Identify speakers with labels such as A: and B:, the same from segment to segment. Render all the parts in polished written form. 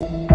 A: Well.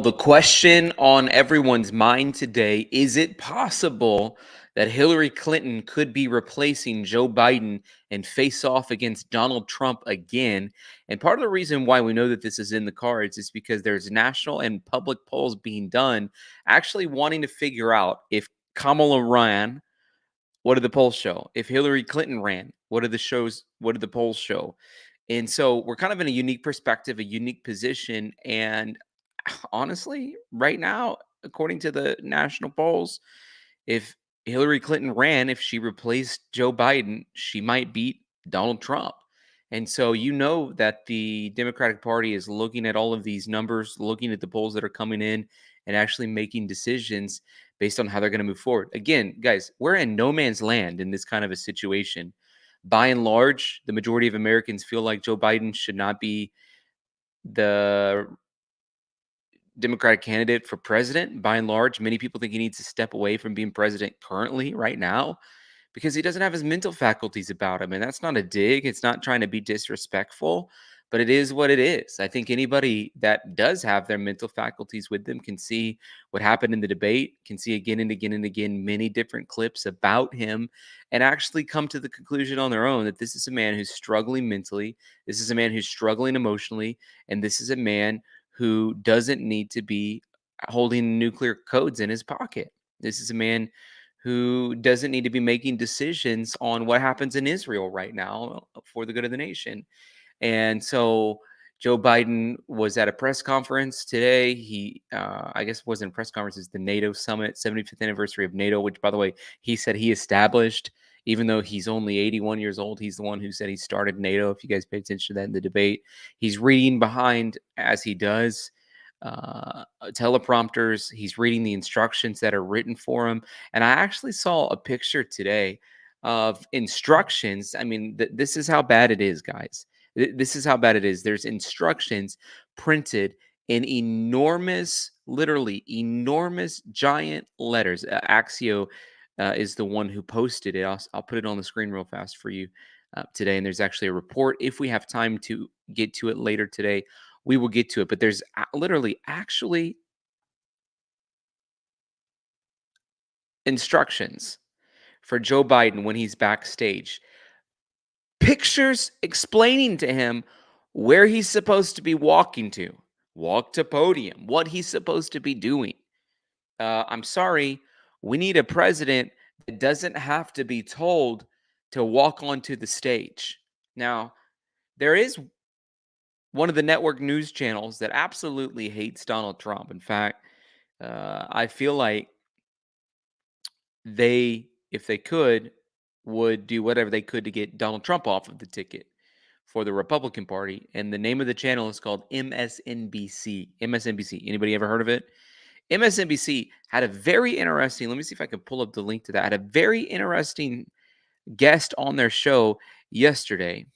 A: The question on everyone's mind today, is it possible that Hillary Clinton could be replacing Joe Biden and face off against Donald Trump again? And part of the reason why we know that this is in the cards is because there's national and public polls being done actually wanting to figure out if Kamala ran, what did the polls show? If Hillary Clinton ran, what did the polls show? And so we're kind of in a unique perspective, a unique position. And honestly, right now, according to the national polls, if Hillary Clinton ran, if she replaced Joe Biden, she might beat Donald Trump. And so you know that the Democratic Party is looking at all of these numbers, looking at the polls that are coming in, and actually making decisions based on how they're going to move forward. Again, guys, we're in no man's land in this kind of a situation. By and large, the majority of Americans feel like Joe Biden should not be the Democratic candidate for president. By and large, many people think he needs to step away from being president currently, right now, because he doesn't have his mental faculties about him. And that's not a dig. It's not trying to be disrespectful, but it is what it is. I think anybody that does have their mental faculties with them can see what happened in the debate, can see again and again and again many different clips about him, and actually come to the conclusion on their own that this is a man who's struggling mentally, this is a man who's struggling emotionally, and this is a man who doesn't need to be holding nuclear codes in his pocket. This is a man who doesn't need to be making decisions on what happens in Israel right now for the good of the nation. And so Joe Biden was at a press conference today. I guess it wasn't a press conference, it's the NATO summit, 75th anniversary of NATO, which, by the way, he said he established, even though he's only 81 years old. He's the one who said he started NATO. If you guys pay attention to that in the debate, he's reading behind, as he does, teleprompters. He's reading the instructions that are written for him. And I actually saw a picture today of instructions. I mean, this is how bad it is, guys. This is how bad it is. There's instructions printed in enormous, literally enormous, giant letters. Axio is the one who posted it. I'll put it on the screen real fast for you today. And there's actually a report. If we have time to get to it later today, we will get to it. But there's literally actually instructions for Joe Biden when he's backstage. Pictures explaining to him where he's supposed to be walking to, walk to podium, what he's supposed to be doing. I'm sorry, we need a president that doesn't have to be told to walk onto the stage. Now, there is one of the network news channels that absolutely hates Donald Trump. In fact, I feel like they, if they could, would do whatever they could to get Donald Trump off of the ticket for the Republican Party. And the name of the channel is called MSNBC. MSNBC. Anybody ever heard of it? MSNBC had a very interesting, let me see if I can pull up the link to that. Had a very interesting guest on their show yesterday,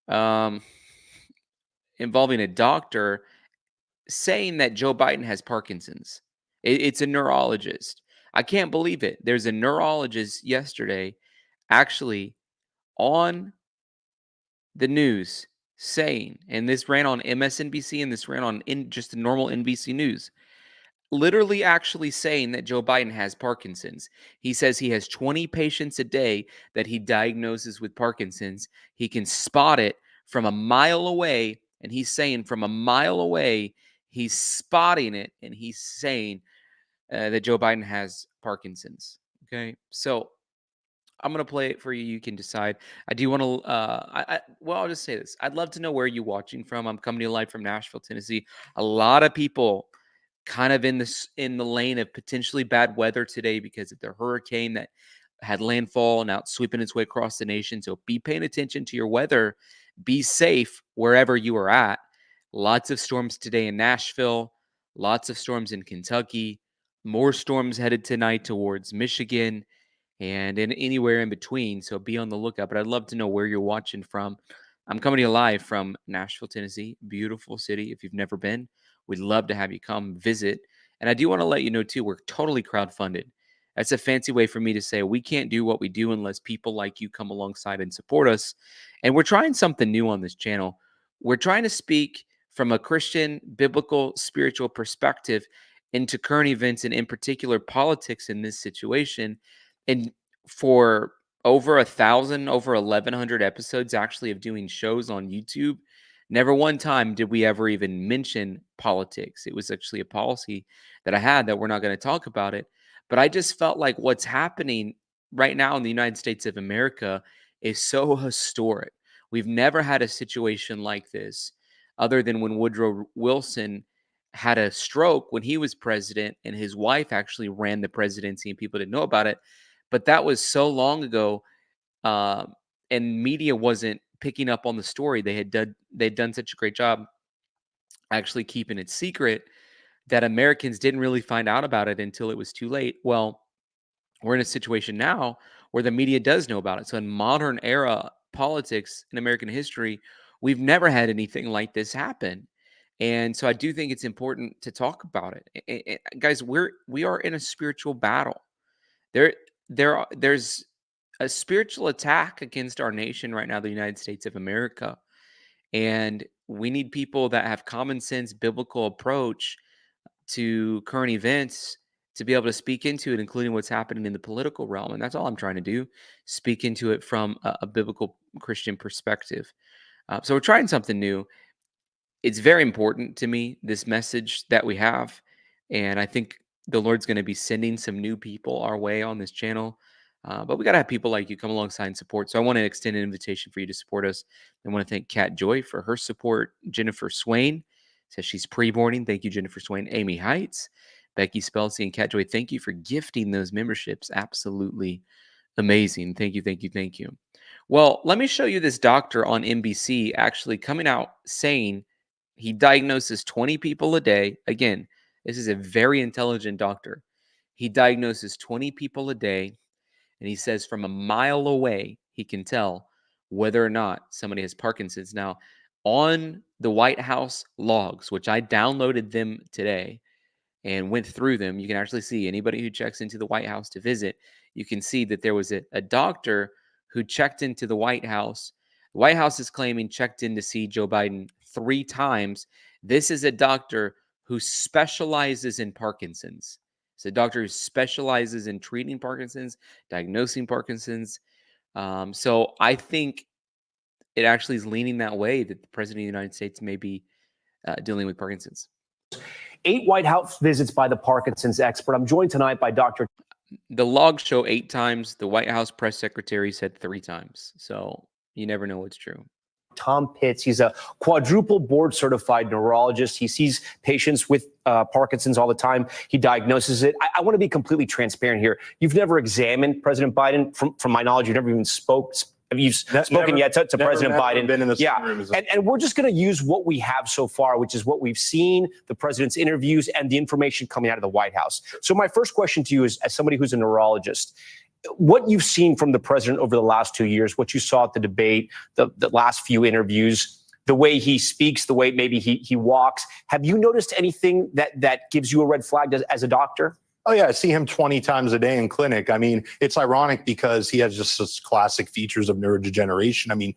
A: um, involving a doctor saying that Joe Biden has Parkinson's. It's a neurologist. I can't believe it. There's a neurologist yesterday actually on the news saying, and this ran on MSNBC and this ran on just the normal NBC News, literally actually saying that Joe Biden has Parkinson's. He says he has 20 patients a day that he diagnoses with Parkinson's. He can spot it from a mile away, and he's saying from a mile away, he's spotting it, and he's saying that Joe Biden has Parkinson's. Okay, so I'm gonna play it for you. You can decide. I do want to. Well, I'll just say this. I'd love to know where you're watching from. I'm coming to you live from Nashville, Tennessee. A lot of people kind of in the lane of potentially bad weather today because of the hurricane that had landfall and now it's sweeping its way across the nation. So be paying attention to your weather. Be safe wherever you are at. Lots of storms today in Nashville. Lots of storms in Kentucky. More storms headed tonight towards Michigan and in anywhere in between. So be on the lookout. But I'd love to know where you're watching from. I'm coming to you live from Nashville, Tennessee. Beautiful city. If you've never been, we'd love to have you come visit. And I do want to let you know, too, we're totally crowdfunded. That's a fancy way for me to say we can't do what we do unless people like you come alongside and support us. And we're trying something new on this channel. We're trying to speak from a Christian, biblical, spiritual perspective into current events and in particular politics in this situation. And for over 1,000, over 1,100 episodes actually of doing shows on YouTube, never one time did we ever even mention politics. It was actually a policy that I had that we're not going to talk about it. But I just felt like what's happening right now in the United States of America is so historic. We've never had a situation like this other than when Woodrow Wilson had a stroke when he was president and his wife actually ran the presidency and people didn't know about it. But that was so long ago, and media wasn't picking up on the story. They'd done such a great job actually keeping it secret that Americans didn't really find out about it until it was too late. Well, we're in a situation now where the media does know about it. So in modern era politics in American history, we've never had anything like this happen. And so I do think it's important to talk about it. Guys, we are in a spiritual battle. There's a spiritual attack against our nation right now, the United States of America. And we need people that have common sense, biblical approach to current events to be able to speak into it, including what's happening in the political realm. And that's all I'm trying to do, speak into it from a biblical Christian perspective. So we're trying something new. It's very important to me, this message that we have. And I think the Lord's going to be sending some new people our way on this channel. But we got to have people like you come alongside and support. So I want to extend an invitation for you to support us. I want to thank Kat Joy for her support. Jennifer Swain says she's pre-boarding. Thank you, Jennifer Swain. Amy Heights, Becky Spelsey, and Kat Joy, thank you for gifting those memberships. Absolutely amazing. Thank you, thank you, thank you. Well, let me show you this doctor on NBC actually coming out saying he diagnoses 20 people a day. Again, this is a very intelligent doctor. He diagnoses 20 people a day, and he says from a mile away, he can tell whether or not somebody has Parkinson's. Now, on the White House logs, which I downloaded them today and went through them, you can actually see anybody who checks into the White House to visit, you can see that there was a doctor who checked into the White House. The White House is claiming checked in to see Joe Biden 3 times. This is a doctor who specializes in Parkinson's. It's a doctor who specializes in treating Parkinson's, diagnosing Parkinson's. So I think it actually is leaning that way that the president of the United States may be dealing with Parkinson's.
B: 8 White House visits by the Parkinson's expert. I'm joined tonight by Dr.
A: The logs show 8 times. The White House press secretary said 3 times. So you never know what's true.
B: Tom Pitts. He's a quadruple board certified neurologist. He sees patients with Parkinson's all the time. He diagnoses it. I want to be completely transparent here. You've never examined President Biden. From my knowledge, you've never even spoken yet to President Biden.
C: Been in this
B: yeah,
C: room
B: and we're just going to use what we have so far, which is what we've seen, the president's interviews, and the information coming out of the White House. So my first question to you is, as somebody who's a neurologist, what you've seen from the president over the last 2 years, what you saw at the debate, the last few interviews, the way he speaks, the way maybe he walks, have you noticed anything that gives you a red flag as a doctor?
C: Oh, yeah. I see him 20 times a day in clinic. I mean, it's ironic because he has just such classic features of neurodegeneration. I mean,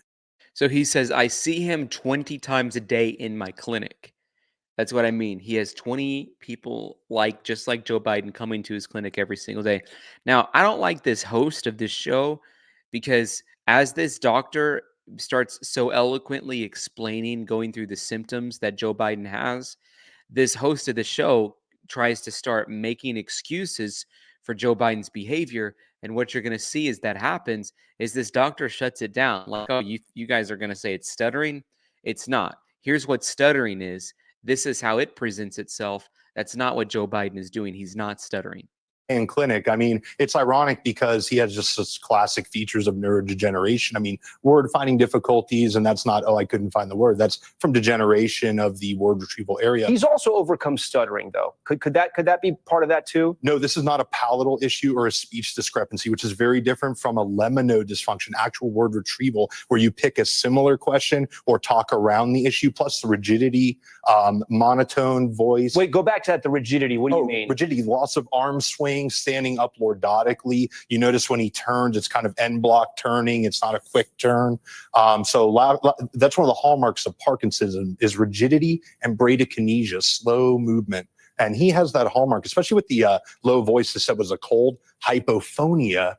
A: so he says, I see him 20 times a day in my clinic. That's what I mean. He has 20 people just like Joe Biden coming to his clinic every single day. Now, I don't like this host of this show because as this doctor starts so eloquently explaining, going through the symptoms that Joe Biden has, this host of the show tries to start making excuses for Joe Biden's behavior. And what you're going to see is that happens is this doctor shuts it down. Like, oh, you guys are going to say it's stuttering. It's not. Here's what stuttering is. This is how it presents itself. That's not what Joe Biden is doing. He's not stuttering.
C: In clinic. I mean, it's ironic because he has just such classic features of neurodegeneration. I mean, word finding difficulties, and that's not, oh, I couldn't find the word. That's from degeneration of the word retrieval area.
B: He's also overcome stuttering, though. Could that be part of that too?
C: No, this is not a palatal issue or a speech discrepancy, which is very different from a lemma dysfunction, actual word retrieval, where you pick a similar question or talk around the issue, plus the rigidity, monotone voice.
B: Wait, go back to that, the rigidity. What do you mean?
C: Rigidity, loss of arm swing, standing up lordotically. You notice when he turns, it's kind of end block turning. It's not a quick turn. So that's one of the hallmarks of Parkinson's is rigidity and bradykinesia, slow movement. And he has that hallmark, especially with the low voice that said was a cold, hypophonia.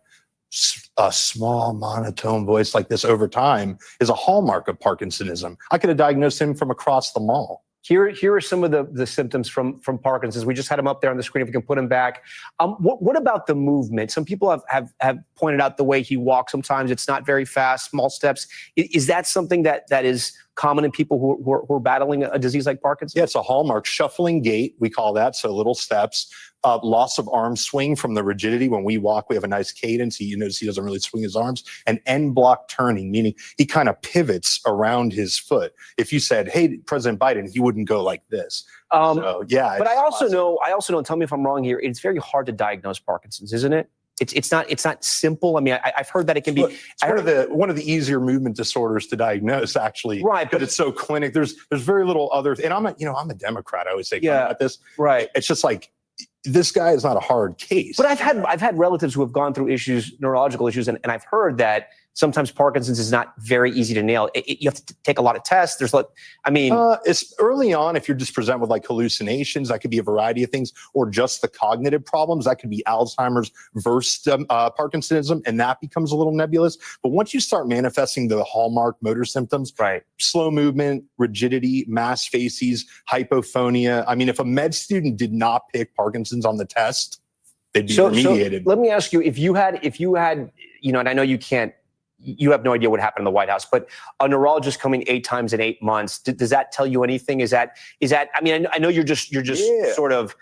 C: A small monotone voice like this over time is a hallmark of Parkinsonism. I could have diagnosed him from across the mall.
B: Here are some of the symptoms from Parkinson's. We just had him up there on the screen. If we can put him back. What about the movement? Some people have pointed out the way he walks. Sometimes it's not very fast, small steps. Is that something that is common in people who are battling a disease like Parkinson's?
C: Yeah, it's a hallmark. Shuffling gait, we call that. So little steps. Loss of arm swing from the rigidity. When we walk, we have a nice cadence. You notice he doesn't really swing his arms. And end block turning, meaning he kind of pivots around his foot. If you said, hey, President Biden, he wouldn't go like this. So, yeah.
B: But I also know, and tell me if I'm wrong here, it's very hard to diagnose Parkinson's, isn't it? It's not simple. I mean, I've heard that it can be.
C: It's one of the easier movement disorders to diagnose, actually.
B: Right,
C: but it's so clinic. There's very little other. And I'm a Democrat. I always say about this.
B: Right.
C: It's just like this guy is not a hard case.
B: But I've had relatives who have gone through neurological issues, and I've heard that sometimes Parkinson's is not very easy to nail. You have to take a lot of tests.
C: It's early on. If you're just presented with like hallucinations, that could be a variety of things, or just the cognitive problems. That could be Alzheimer's versus Parkinsonism, and that becomes a little nebulous. But once you start manifesting the hallmark motor symptoms,
B: right?
C: Slow movement, rigidity, mass facies, hypophonia. I mean, if a med student did not pick Parkinson's on the test, they'd be remediated.
B: So let me ask you, if you had, and I know you have no idea what happened in the White House, but a neurologist coming 8 times in 8 months, does that tell you anything? Is that, I mean, I know you're just sort of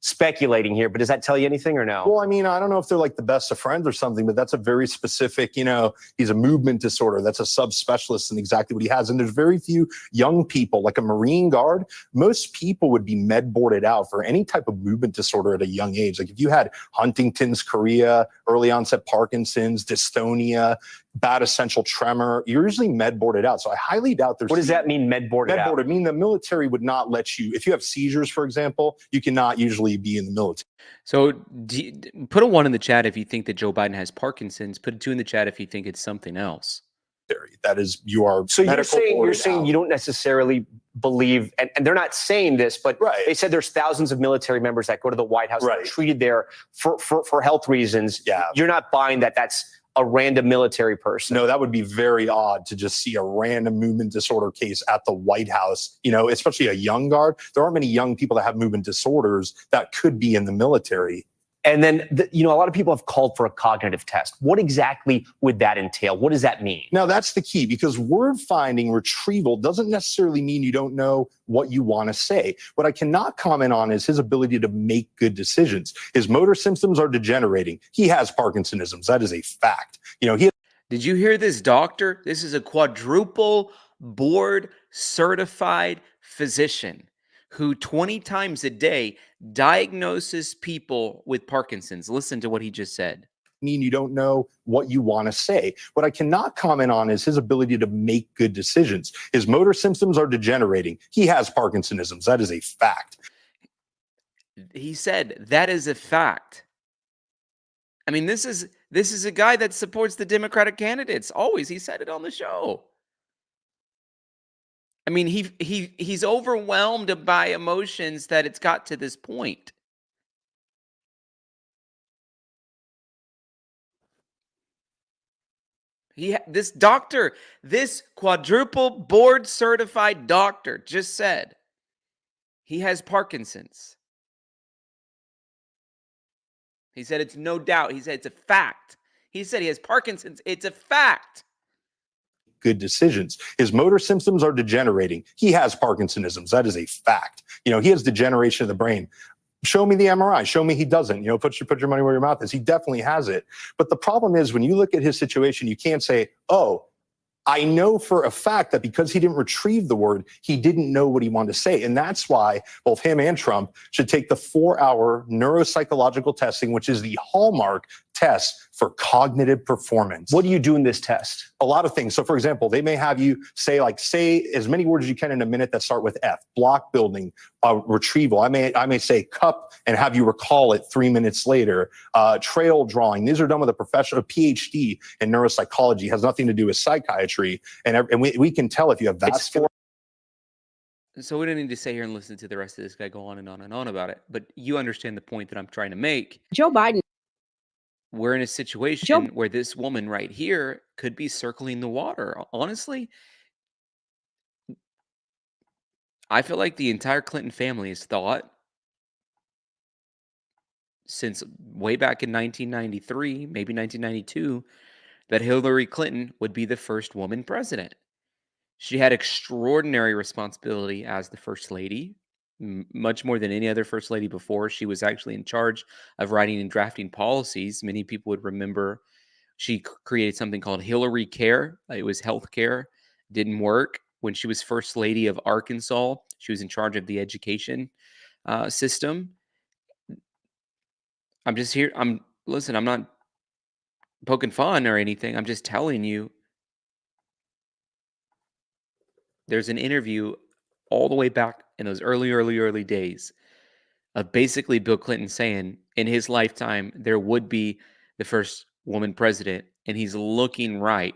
B: speculating here, but does that tell you anything or no?
C: Well, I mean, I don't know if they're like the best of friends or something, but that's a very specific, he's a movement disorder. That's a subspecialist in exactly what he has. And there's very few young people, like a Marine Guard. Most people would be med boarded out for any type of movement disorder at a young age. Like if you had Huntington's chorea, early onset Parkinson's, dystonia, bad essential tremor, you're usually med boarded out. So I highly doubt there's.
B: What does that mean, med boarded out?
C: Med boarded mean the military would not let you, if you have seizures, for example, you cannot usually be in the military.
A: So put a 1 in the chat if you think that Joe Biden has Parkinson's. Put a 2 in the chat if you think it's something else.
C: That is, you are.
B: So you're saying you don't necessarily believe, and they're not saying this, but they said there's thousands of military members that go to the White House that are treated there for health reasons.
C: Yeah.
B: You're not buying that that's a random military person.
C: No, that would be very odd to just see a random movement disorder case at the White House, especially a young guard. There aren't many young people that have movement disorders that could be in the military.
B: And then, a lot of people have called for a cognitive test. What exactly would that entail? What does that mean?
C: Now, that's the key, because word finding retrieval doesn't necessarily mean you don't know what you want to say. What I cannot comment on is his ability to make good decisions. His motor symptoms are degenerating. He has Parkinsonism. That is a fact.
A: Did you hear this, doctor? This is a quadruple board certified physician who 20 times a day diagnoses people with Parkinson's. Listen to what he just said.
C: Mean you don't know what you want to say. What I cannot comment on is his ability to make good decisions. His motor symptoms are degenerating. He has Parkinsonism. That is a fact.
A: He said that is a fact. I mean, this is a guy that supports the Democratic candidates. Always. He said it on the show. I mean, he's overwhelmed by emotions that it's got to this point. This doctor, this quadruple board certified doctor just said he has Parkinson's. He said it's no doubt. He said it's a fact. He said he has Parkinson's. It's a fact.
C: Good decisions. His motor symptoms are degenerating. He has Parkinsonisms. That is a fact. You know, he has degeneration of the brain. Show me the MRI. Show me he doesn't. You know, put your money where your mouth is. He definitely has it. But the problem is when you look at his situation, you can't say, oh, I know for a fact that because he didn't retrieve the word, he didn't know what he wanted to say. And that's why both him and Trump should take the 4-hour neuropsychological testing, which is the hallmark test for cognitive performance.
B: What do you do in this test?
C: A lot of things. So for example, they may have you say as many words as you can in a minute that start with F, block building, retrieval. I may say cup and have you recall it 3 minutes later. Trail drawing. These are done with a professional PhD in neuropsychology, has nothing to do with psychiatry. And we can tell if you have vascular.
A: So we don't need to sit here and listen to the rest of this guy go on and on and on about it. But you understand the point that I'm trying to make.
D: Joe Biden.
A: We're in a situation where this woman right here could be circling the water. Honestly, I feel like the entire Clinton family has thought since way back in 1993, maybe 1992, that Hillary Clinton would be the first woman president. She had extraordinary responsibility as the first lady, much more than any other first lady before. She was actually in charge of writing and drafting policies. Many people would remember she created something called Hillary Care. It was health care. Didn't work. When she was first lady of Arkansas, she was in charge of the education system. I'm just here. Listen, I'm not poking fun or anything. I'm just telling you. There's an interview all the way back in those early days of basically Bill Clinton saying in his lifetime there would be the first woman president, and he's looking right,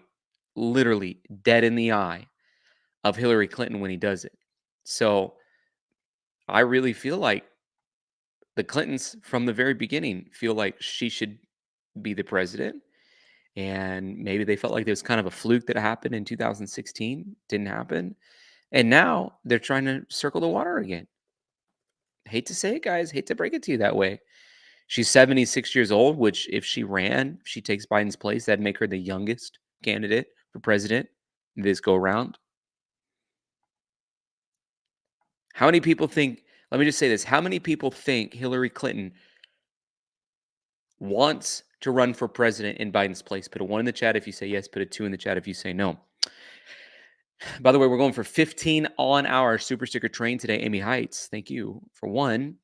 A: literally dead in the eye of Hillary Clinton when he does it. So I really feel like the Clintons from the very beginning feel like she should be the president. And maybe they felt like there was kind of a fluke that happened in 2016. Didn't happen. And now they're trying to circle the water again. Hate to say it, guys. Hate to break it to you that way. She's 76 years old, which if she takes Biden's place, that'd make her the youngest candidate for president this go around. How many people think, let me just say this, how many people think Hillary Clinton wants to run for president in Biden's place? Put a 1 in the chat if you say yes, put a 2 in the chat if you say no. By the way, we're going for 15 on our super sticker train today. Amy Heights, thank you for 1.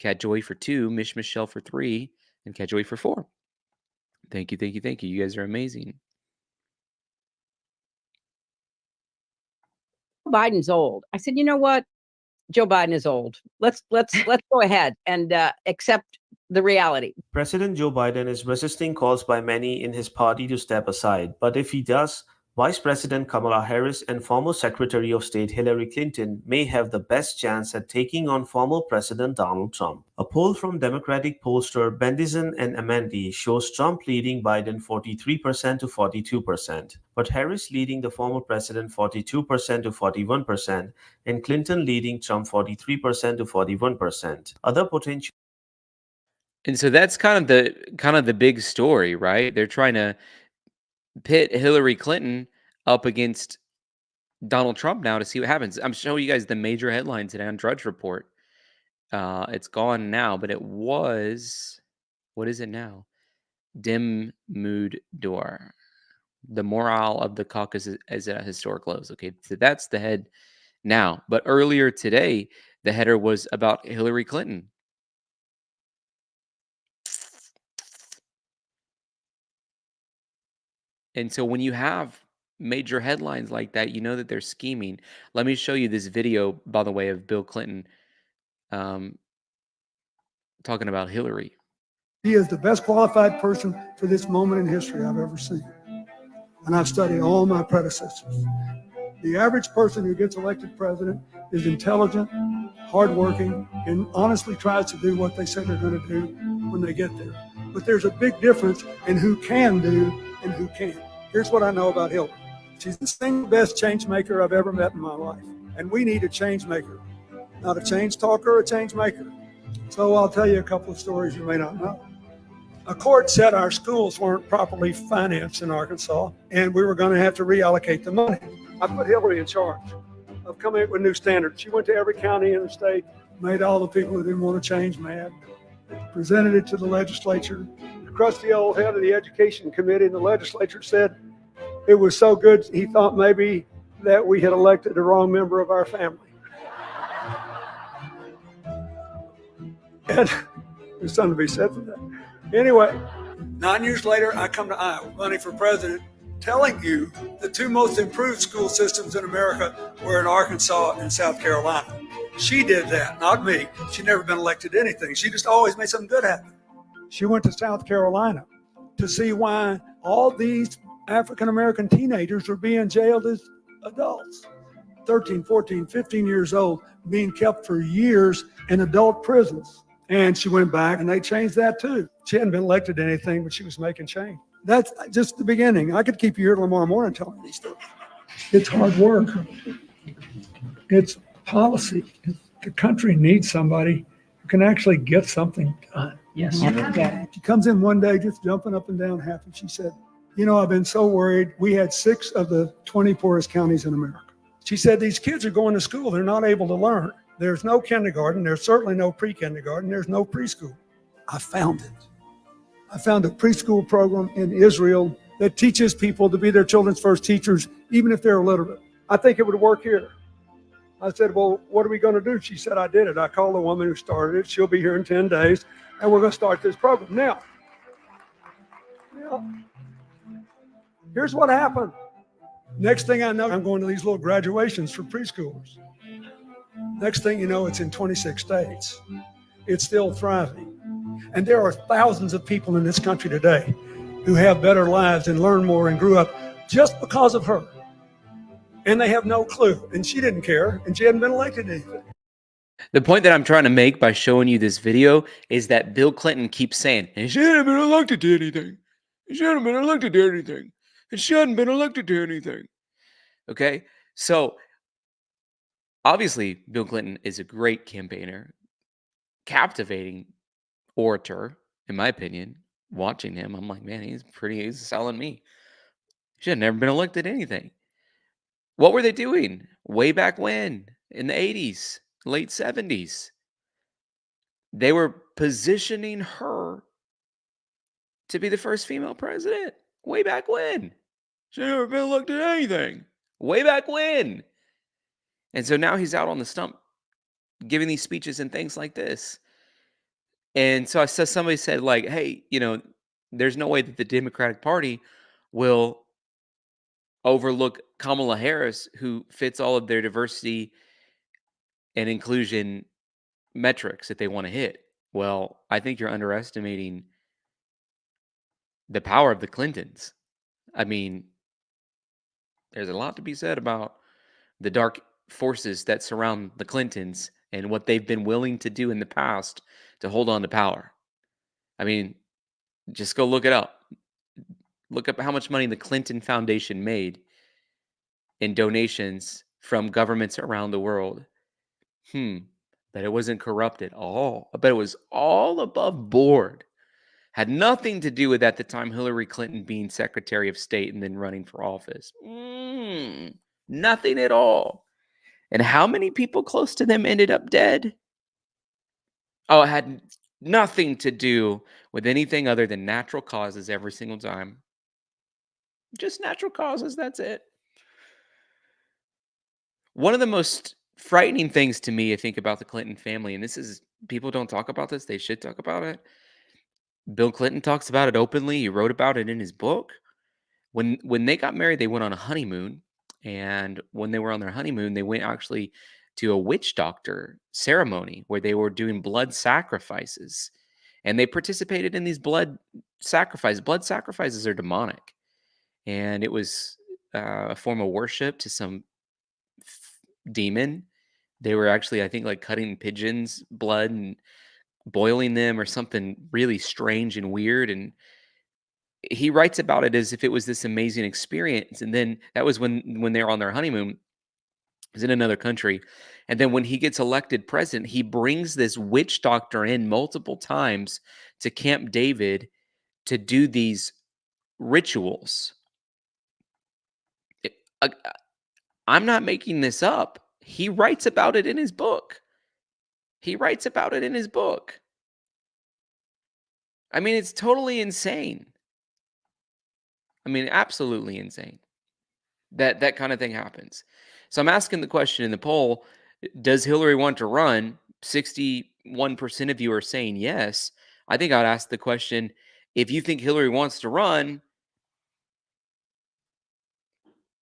A: Cat Joy for 2. Mish Michelle for 3. And Cat Joy for 4. Thank you. You guys are amazing.
D: Biden's old. I said, you know what? Joe Biden is old. Let's go ahead and accept the reality.
E: President Joe Biden is resisting calls by many in his party to step aside. But if he does, Vice President Kamala Harris and former Secretary of State Hillary Clinton may have the best chance at taking on former President Donald Trump. A poll from Democratic pollster Bendizin and Amendi shows Trump leading Biden 43% to 42%, but Harris leading the former president 42% to 41%, and Clinton leading Trump 43% to 41%. Other potential.
A: And so that's kind of the big story, right? They're trying to pit Hillary Clinton up against Donald Trump now to see what happens. I'm showing you guys the major headline today on Drudge Report. It's gone now, but it was, what is it now? Dim mood door. The morale of the caucus is at historic lows. Okay, so that's the head now. But earlier today, the header was about Hillary Clinton. And so when you have major headlines like that, you know that they're scheming. Let me show you this video, by the way, of Bill Clinton talking about Hillary.
F: He is the best qualified person for this moment in history I've ever seen. And I've studied all my predecessors. The average person who gets elected president is intelligent, hardworking, and honestly tries to do what they say they're going to do when they get there. But there's a big difference in who can do and who can't. Here's what I know about Hillary. She's the single best change maker I've ever met in my life. And we need a change maker, not a change talker or a change maker. So I'll tell you a couple of stories you may not know. A court said our schools weren't properly financed in Arkansas, and we were going to have to reallocate the money. I put Hillary in charge of coming up with new standards. She went to every county in the state, made all the people who didn't want to change mad, presented it to the legislature. The crusty old head of the education committee in the legislature said it was so good he thought maybe that we had elected the wrong member of our family. And there's something to be said for that. Anyway, 9 years later, I come to Iowa running for president, telling you the two most improved school systems in America were in Arkansas and South Carolina. She did that, not me. She'd never been elected to anything. She just always made something good happen. She went to South Carolina to see why all these African-American teenagers were being jailed as adults. 13, 14, 15 years old, being kept for years in adult prisons. And she went back and they changed that too. She hadn't been elected to anything, but she was making change. That's just the beginning. I could keep you here tomorrow morning telling these stories. It's hard work. It's policy. The country needs somebody who can actually get something done.
D: Yes.
F: She comes in one day just jumping up and down happy. She said, you know, I've been so worried. We had 6 of the 20 poorest counties in America. She said, these kids are going to school. They're not able to learn. There's no kindergarten. There's certainly no pre-kindergarten. There's no preschool. I found it. I found a preschool program in Israel that teaches people to be their children's first teachers, even if they're illiterate. I think it would work here. I said, well, what are we going to do? She said, I did it. I called the woman who started it. She'll be here in 10 days, and we're going to start this program. Now, here's what happened. Next thing I know, I'm going to these little graduations for preschoolers. Next thing you know, it's in 26 states. It's still thriving. And there are thousands of people in this country today who have better lives and learn more and grew up just because of her. And they have no clue. And she didn't care, and she hadn't been elected to anything.
A: The point that I'm trying to make by showing you this video is that Bill Clinton keeps saying, he shouldn't have been elected to anything. He shouldn't have been elected to anything. It shouldn't have been elected to anything. Okay? So, obviously, Bill Clinton is a great campaigner, captivating orator, in my opinion. Watching him, I'm like, man, he's selling me. Should have never been elected to anything. What were they doing way back when? In the 80s, late 70s. They were positioning her to be the first female president. Way back when. Should have never been elected to anything. Way back when. And so now he's out on the stump giving these speeches and things like this. And so somebody said, like, hey, you know, there's no way that the Democratic Party will overlook Kamala Harris, who fits all of their diversity and inclusion metrics that they want to hit. Well, I think you're underestimating the power of the Clintons. I mean, there's a lot to be said about the dark forces that surround the Clintons and what they've been willing to do in the past to hold on to power. I mean, just go look it up. Look up how much money the Clinton Foundation made in donations from governments around the world. But it wasn't corrupt at all. But it was all above board. Had nothing to do with, at the time, Hillary Clinton being Secretary of State and then running for office. Nothing at all. And how many people close to them ended up dead? Oh, it had nothing to do with anything other than natural causes every single time. Just natural causes, that's it. One of the most frightening things to me, I think, about the Clinton family, and this is, people don't talk about this, they should talk about it. Bill Clinton talks about it openly. He wrote about it in his book. When they got married, they went on a honeymoon. And when they were on their honeymoon, they went actually to a witch doctor ceremony where they were doing blood sacrifices. And they participated in these blood sacrifices. Blood sacrifices are demonic. And it was a form of worship to some demon. They were actually, I think, like cutting pigeons' blood and boiling them or something really strange and weird. And he writes about it as if it was this amazing experience. And then that was when they were on their honeymoon. He's in another country. And then when he gets elected president, he brings this witch doctor in multiple times to Camp David to do these rituals. I'm not making this up. He writes about it in his book. I mean, it's totally insane. I mean, absolutely insane that kind of thing happens. So I'm asking the question in the poll, does Hillary want to run? 61% of you are saying yes. I think I'd ask the question, if you think Hillary wants to run,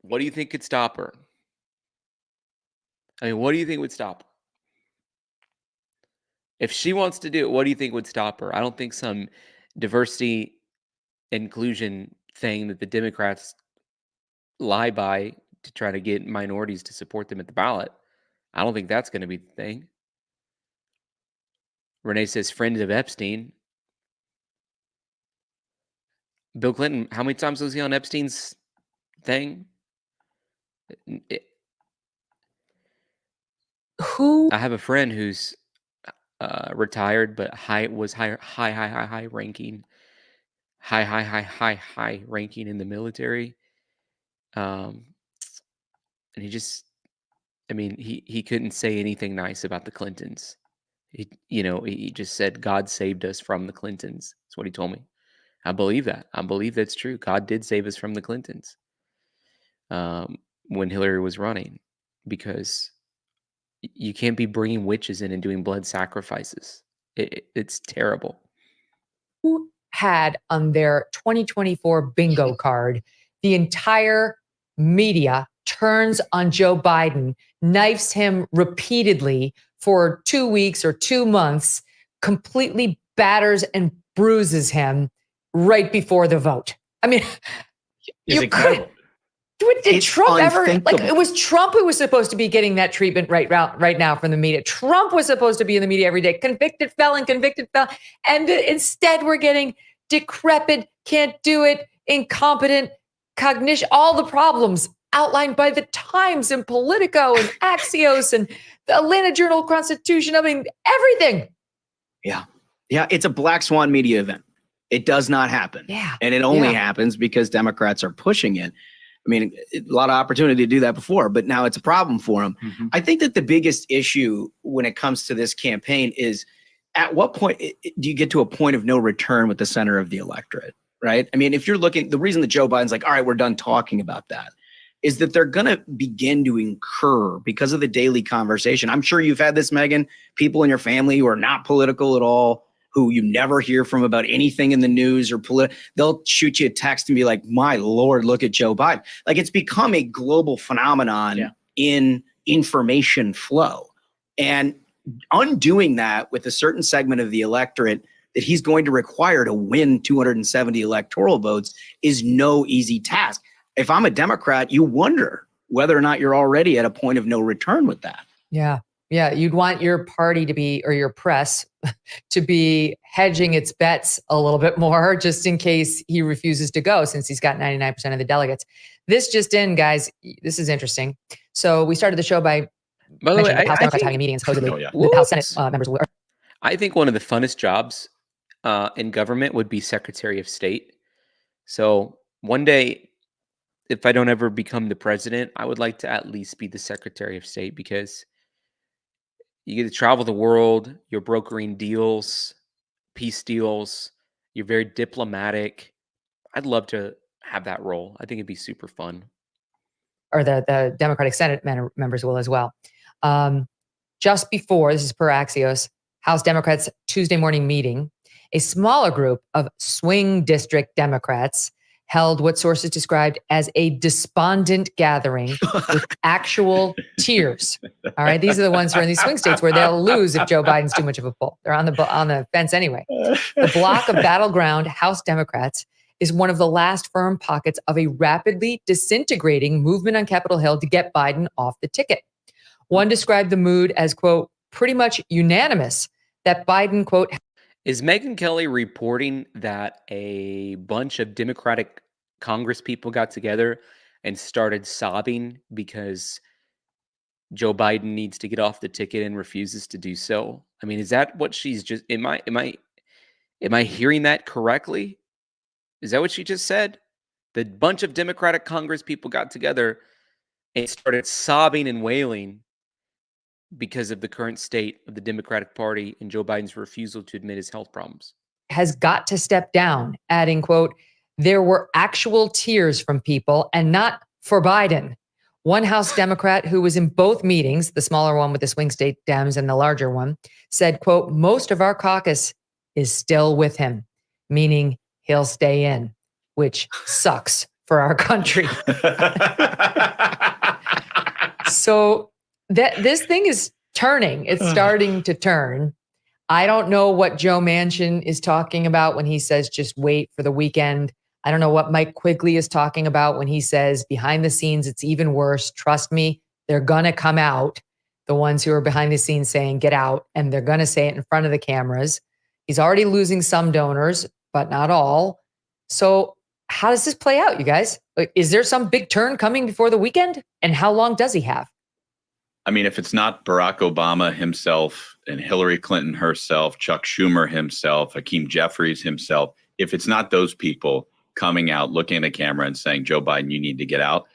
A: what do you think could stop her? I mean, what do you think would stop her? If she wants to do it, what do you think would stop her? I don't think some diversity inclusion thing that the Democrats lie by to try to get minorities to support them at the ballot. I don't think that's going to be the thing. Renee says friends of Epstein. Bill Clinton, how many times was he on Epstein's thing? I have a friend who's retired, but high ranking in the military. And he just, I mean, he couldn't say anything nice about the Clintons. He just said God saved us from the Clintons. That's what he told me. I believe that. I believe that's true. God did save us from the Clintons when Hillary was running, because you can't be bringing witches in and doing blood sacrifices. It's terrible.
G: Who had on their 2024 bingo card, the entire media turns on Joe Biden, knifes him repeatedly for 2 weeks or 2 months, completely batters and bruises him right before the vote. I mean, did Trump ever, like, it was Trump who was supposed to be getting that treatment right now from the media. Trump was supposed to be in the media every day, convicted felon. And instead we're getting decrepit, can't do it, incompetent, cognition, all the problems outlined by the Times and Politico and Axios and the Atlanta Journal-Constitution. I mean, everything.
H: Yeah. It's a black swan media event. It does not happen.
G: Yeah.
H: And it only happens because Democrats are pushing it. I mean, a lot of opportunity to do that before, but now it's a problem for them. Mm-hmm. I think that the biggest issue when it comes to this campaign is, at what point do you get to a point of no return with the center of the electorate, right? I mean, if you're looking, the reason that Joe Biden's like, all right, we're done talking about that, is that they're going to begin to incur, because of the daily conversation. I'm sure you've had this, Megan, people in your family who are not political at all, who you never hear from about anything in the news or they'll shoot you a text and be like, my Lord, look at Joe Biden. Like, it's become a global phenomenon in information flow. And undoing that with a certain segment of the electorate that he's going to require to win 270 electoral votes is no easy task. If I'm a Democrat, you wonder whether or not you're already at a point of no return with that.
G: Yeah. You'd want your party to be, or your press to be hedging its bets a little bit more, just in case he refuses to go, since he's got 99% of the delegates. This just in, guys, this is interesting. So we started the show by the way, House Democrats having a meeting, and supposedly the House Senate members will.
A: I think one of the funnest jobs in government would be Secretary of State. So one day, if I don't ever become the president, I would like to at least be the Secretary of State, because you get to travel the world, you're brokering deals, peace deals, you're very diplomatic. I'd love to have that role. I think it'd be super fun.
G: Or the Democratic Senate members will as well. Just before, this is per Axios, House Democrats' Tuesday morning meeting, a smaller group of swing district Democrats held what sources described as a despondent gathering with actual tears. All right, these are the ones who are in these swing states where they'll lose if Joe Biden's too much of a pull. They're on the fence anyway. The block of battleground House Democrats is one of the last firm pockets of a rapidly disintegrating movement on Capitol Hill to get Biden off the ticket. One described the mood as, quote, pretty much unanimous that Biden, quote,
A: Is Megyn Kelly reporting that a bunch of Democratic Congress people got together and started sobbing because Joe Biden needs to get off the ticket and refuses to do so? I mean, is that what she's just am I hearing that correctly? Is that what she just said? The bunch of Democratic Congress people got together and started sobbing and wailing because of the current state of the Democratic Party and Joe Biden's refusal to admit his health problems.
G: has got to step down, adding, quote, there were actual tears from people and not for Biden. One House Democrat who was in both meetings, the smaller one with the swing state Dems and the larger one, said, quote, most of our caucus is still with him, meaning he'll stay in, which sucks for our country. So this thing is turning. It's starting to turn. I don't know what Joe Manchin is talking about when he says just wait for the weekend. I don't know what Mike Quigley is talking about when he says behind the scenes, it's even worse. Trust me, they're going to come out. The ones who are behind the scenes saying get out, and they're going to say it in front of the cameras. He's already losing some donors, but not all. So how does this play out, you guys? Like, is there some big turn coming before the weekend? And how long does he have?
I: I mean, if it's not Barack Obama himself and Hillary Clinton herself, Chuck Schumer himself, Hakeem Jeffries himself, if it's not those people coming out, looking at the camera and saying, Joe Biden, you need to get out,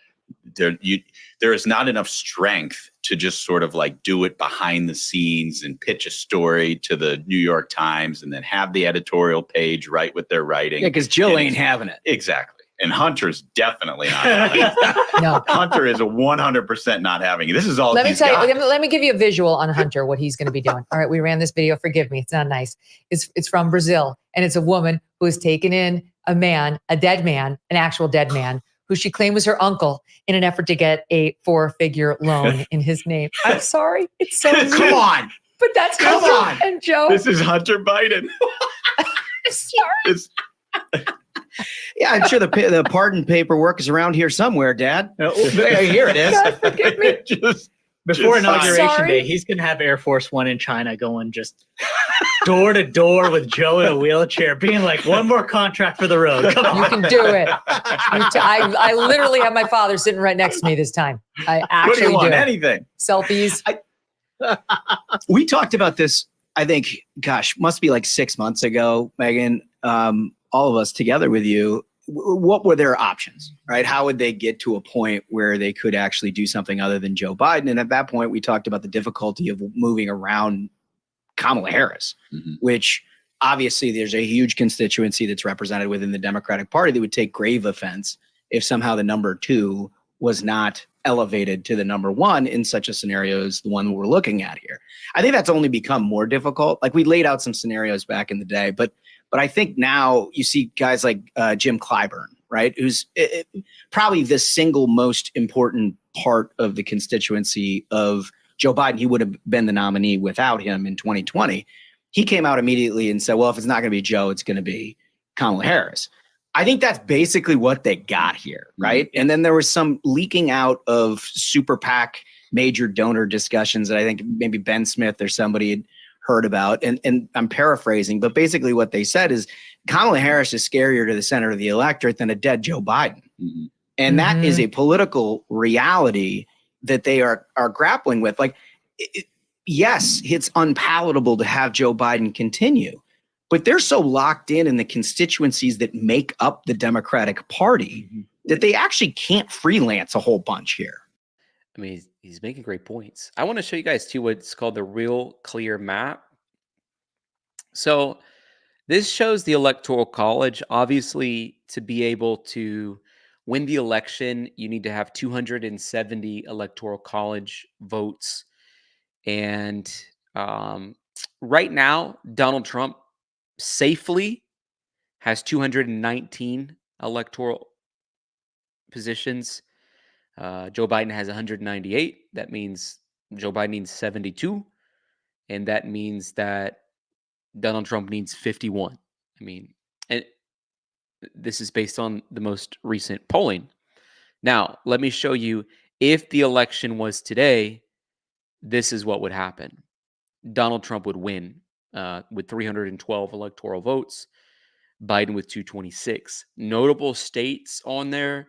I: there is not enough strength to just sort of like do it behind the scenes and pitch a story to the New York Times and then have the editorial page write what they're writing.
H: Yeah, because Jill ain't having it.
I: Exactly. And Hunter's definitely not having it.
G: No.
I: Hunter is 100% not having it. This is all
G: Let me
I: he's
G: tell
I: got.
G: you, let me give you a visual on Hunter, what he's going to be doing. All right, we ran this video. Forgive me. It's not nice. It's from Brazil. And it's a woman who has taken in a man, a dead man, an actual dead man, who she claimed was her uncle in an effort to get a 4-figure loan in his name. I'm sorry. It's so
I: Come
G: rude.
I: on.
G: But that's
I: Come
G: Hunter
I: on.
G: and Joe.
I: This is Hunter Biden.
G: I'm sorry.
I: It's-
H: Yeah, I'm sure the pardon paperwork is around here somewhere, Dad. Here it is.
G: God, forgive me.
J: Before
I: Just
J: Inauguration
G: sorry.
J: Day, he's going to have Air Force One in China going just door to door with Joe in a wheelchair, being like, one more contract for the road. Come
G: You
J: on.
G: can do it. I literally have my father sitting right next to me this time. I
I: What do
G: actually
I: you want?
G: do.
I: Anything.
G: Selfies.
H: We talked about this, I think, gosh, must be like 6 months ago, Megan, all of us together with you. What were their options, right? How would they get to a point where they could actually do something other than Joe Biden? And at that point, we talked about the difficulty of moving around Kamala Harris, which obviously there's a huge constituency that's represented within the Democratic Party that would take grave offense if somehow the number 2 was not elevated to the number 1 in such a scenario as the one we're looking at here. I think that's only become more difficult. Like we laid out some scenarios back in the day, but I think now you see guys like Jim Clyburn, right? Who's probably the single most important part of the constituency of Joe Biden. He would have been the nominee without him in 2020. He came out immediately and said, well, if it's not going to be Joe, it's going to be Kamala Harris. I think that's basically what they got here, right? And then there was some leaking out of super PAC major donor discussions that I think maybe Ben Smith or somebody had heard about. And I'm paraphrasing, but basically what they said is Kamala Harris is scarier to the center of the electorate than a dead Joe Biden. And that is a political reality that they are grappling with. Like, yes, it's unpalatable to have Joe Biden continue, but they're so locked in the constituencies that make up the Democratic Party that they actually can't freelance a whole bunch here.
A: I mean, he's making great points. I want to show you guys too what's called the real clear map. So this shows the Electoral College. Obviously, to be able to win the election, you need to have 270 Electoral College votes. And right now, Donald Trump safely has 219 electoral positions. Joe Biden has 198. That means Joe Biden needs 72. And that means that Donald Trump needs 51. I mean, and this is based on the most recent polling. Now, let me show you if the election was today, this is what would happen. Donald Trump would win with 312 electoral votes, Biden with 226. Notable states on there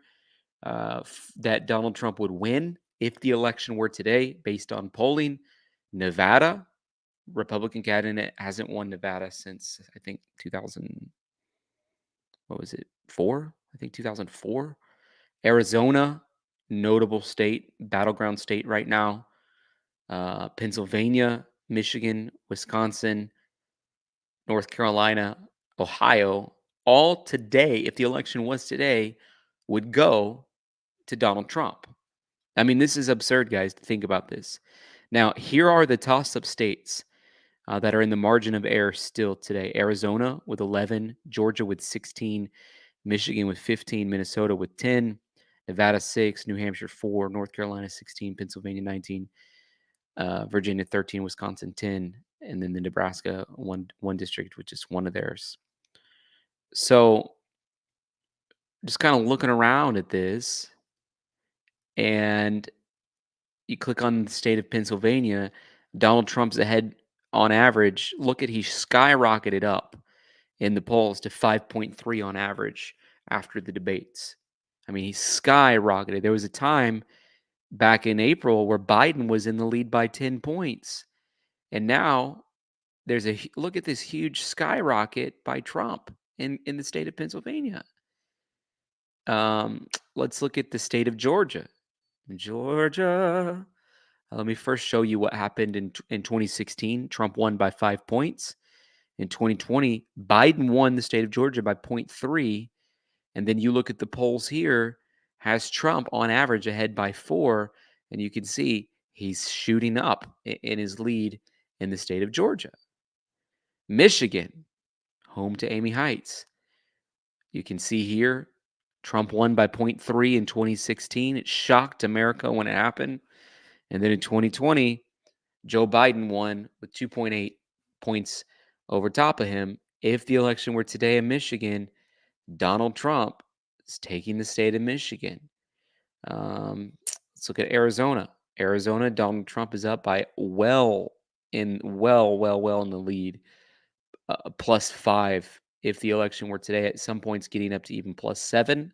A: that Donald Trump would win if the election were today, based on polling: Nevada. Republican candidate hasn't won Nevada since, I think, 2000. What was it? 4? I think 2004. Arizona, notable state, battleground state right now. Pennsylvania, Michigan, Wisconsin, North Carolina, Ohio, all today, if the election was today, would go to Donald Trump. I mean, this is absurd, guys, to think about this. Now, here are the toss-up states that are in the margin of error still today. Arizona with 11, Georgia with 16, Michigan with 15, Minnesota with 10, Nevada 6, New Hampshire 4, North Carolina 16, Pennsylvania 19, Virginia 13, Wisconsin 10, and then the Nebraska one district, which is one of theirs. So just kind of looking around at this, and you click on the state of Pennsylvania, Donald Trump's ahead on average. Look at, he skyrocketed up in the polls to 5.3 on average after the debates. I mean, he skyrocketed. There was a time back in April where Biden was in the lead by 10 points. And now there's look at this huge skyrocket by Trump in the state of Pennsylvania. Let's look at the state of Georgia. Georgia. Let me first show you what happened in 2016. Trump won by 5 points. In 2020, Biden won the state of Georgia by 0.3. And then you look at the polls here, has Trump on average ahead by 4. And you can see he's shooting up in his lead in the state of Georgia. Michigan, home to Amy Heights. You can see here, Trump won by 0.3 in 2016. It shocked America when it happened. And then in 2020, Joe Biden won with 2.8 points over top of him. If the election were today in Michigan, Donald Trump is taking the state of Michigan. Let's look at Arizona. Arizona, Donald Trump is up by well in the lead, +5. If the election were today, at some points getting up to even +7.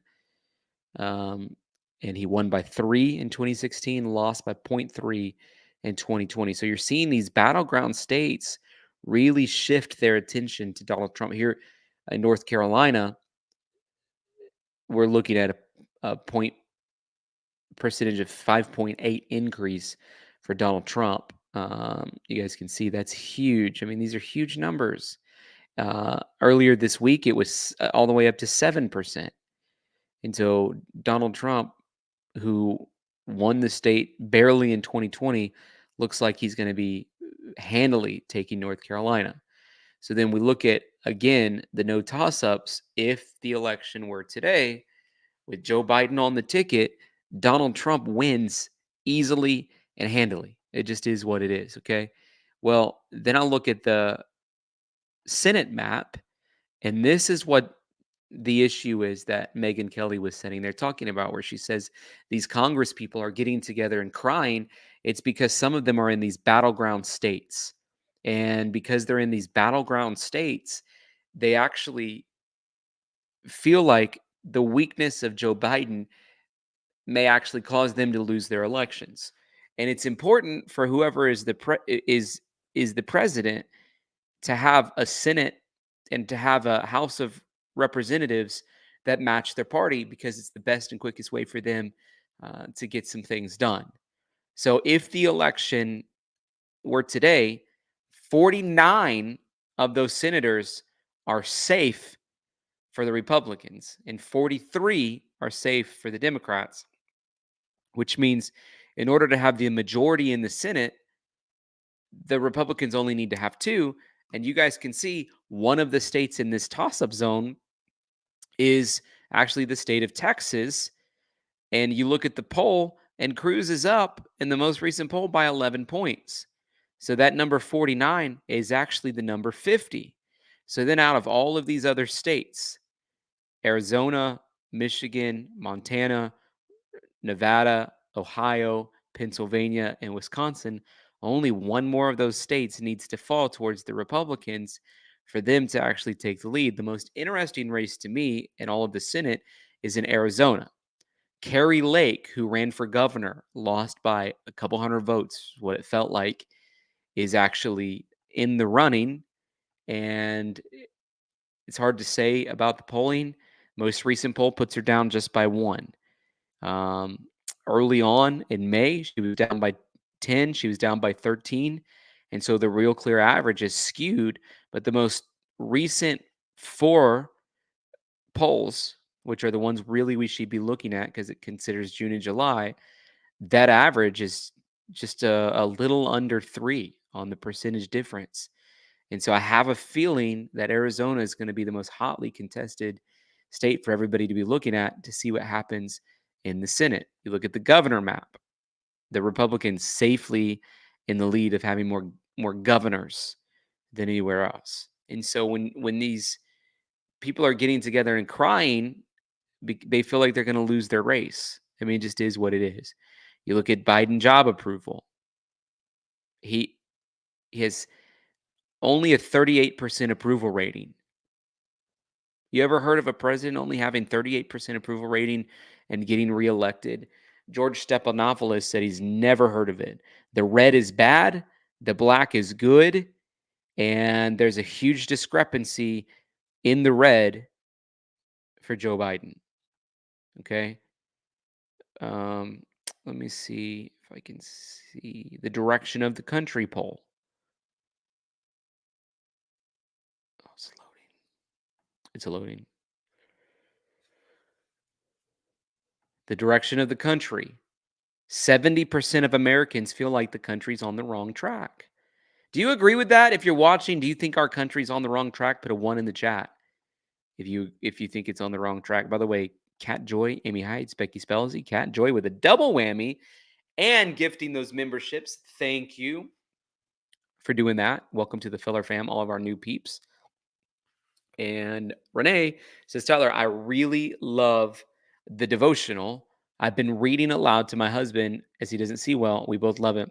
A: And he won by 3 in 2016, lost by 0.3 in 2020. So you're seeing these battleground states really shift their attention to Donald Trump. Here in North Carolina, we're looking at a point percentage of 5.8 increase for Donald Trump. You guys can see that's huge. I mean, these are huge numbers. Earlier this week, it was all the way up to 7%. And so Donald Trump, who won the state barely in 2020, looks like he's going to be handily taking North Carolina. So then we look at, again, the no toss-ups. If the election were today, with Joe Biden on the ticket, Donald Trump wins easily and handily. It just is what it is, okay? Well, then I'll look at the Senate map, and this is what the issue is that Megyn Kelly was sitting there talking about, where she says these Congress people are getting together and crying. It's because some of them are in these battleground states. And because they're in these battleground states, they actually feel like the weakness of Joe Biden may actually cause them to lose their elections. And it's important for whoever is the president to have a Senate and to have a House of Representatives that match their party, because it's the best and quickest way for them to get some things done. So if the election were today, 49 of those senators are safe for the Republicans and 43 are safe for the Democrats, which means in order to have the majority in the Senate, the Republicans only need to have 2. And you guys can see one of the states in this toss-up zone is actually the state of Texas. And you look at the poll, and Cruz is up in the most recent poll by 11 points. So that number 49 is actually the number 50. So then out of all of these other states, Arizona, Michigan, Montana, Nevada, Ohio, Pennsylvania, and Wisconsin, Only one more of those states needs to fall towards the Republicans for them to actually take the lead. The most interesting race to me in all of the Senate is in Arizona. Carrie Lake, who ran for governor, lost by a couple hundred votes, what it felt like, is actually in the running. And it's hard to say about the polling. Most recent poll puts her down just by 1. Early on in May, she was down by 10. She was down by 13. And so the real clear average is skewed. But the most recent 4 polls, which are the ones really we should be looking at because it considers June and July, that average is just a little under 3 on the percentage difference. And so I have a feeling that Arizona is going to be the most hotly contested state for everybody to be looking at to see what happens in the Senate. You look at the governor map, the Republicans safely in the lead of having more governors than anywhere else. And so when these people are getting together and crying, they feel like they're going to lose their race. I mean, it just is what it is. You look at Biden job approval. He has only a 38% approval rating. You ever heard of a president only having 38% approval rating and getting reelected? George Stephanopoulos said he's never heard of it. The red is bad, the black is good, and there's a huge discrepancy in the red for Joe Biden. Okay. Let me see if I can see the direction of the country poll. Oh, it's loading. It's loading. The direction of the country. 70% of Americans feel like the country's on the wrong track. Do you agree with that? If you're watching, do you think our country's on the wrong track? Put a 1 in the chat if you think it's on the wrong track. By the way, Cat Joy, Amy Heights, Becky Spelzy, Cat Joy with a double whammy and gifting those memberships. Thank you for doing that. Welcome to the Filler Fam, all of our new peeps. And Renee says, Tyler, I really love the devotional. I've been reading aloud to my husband as he doesn't see well. We both love it.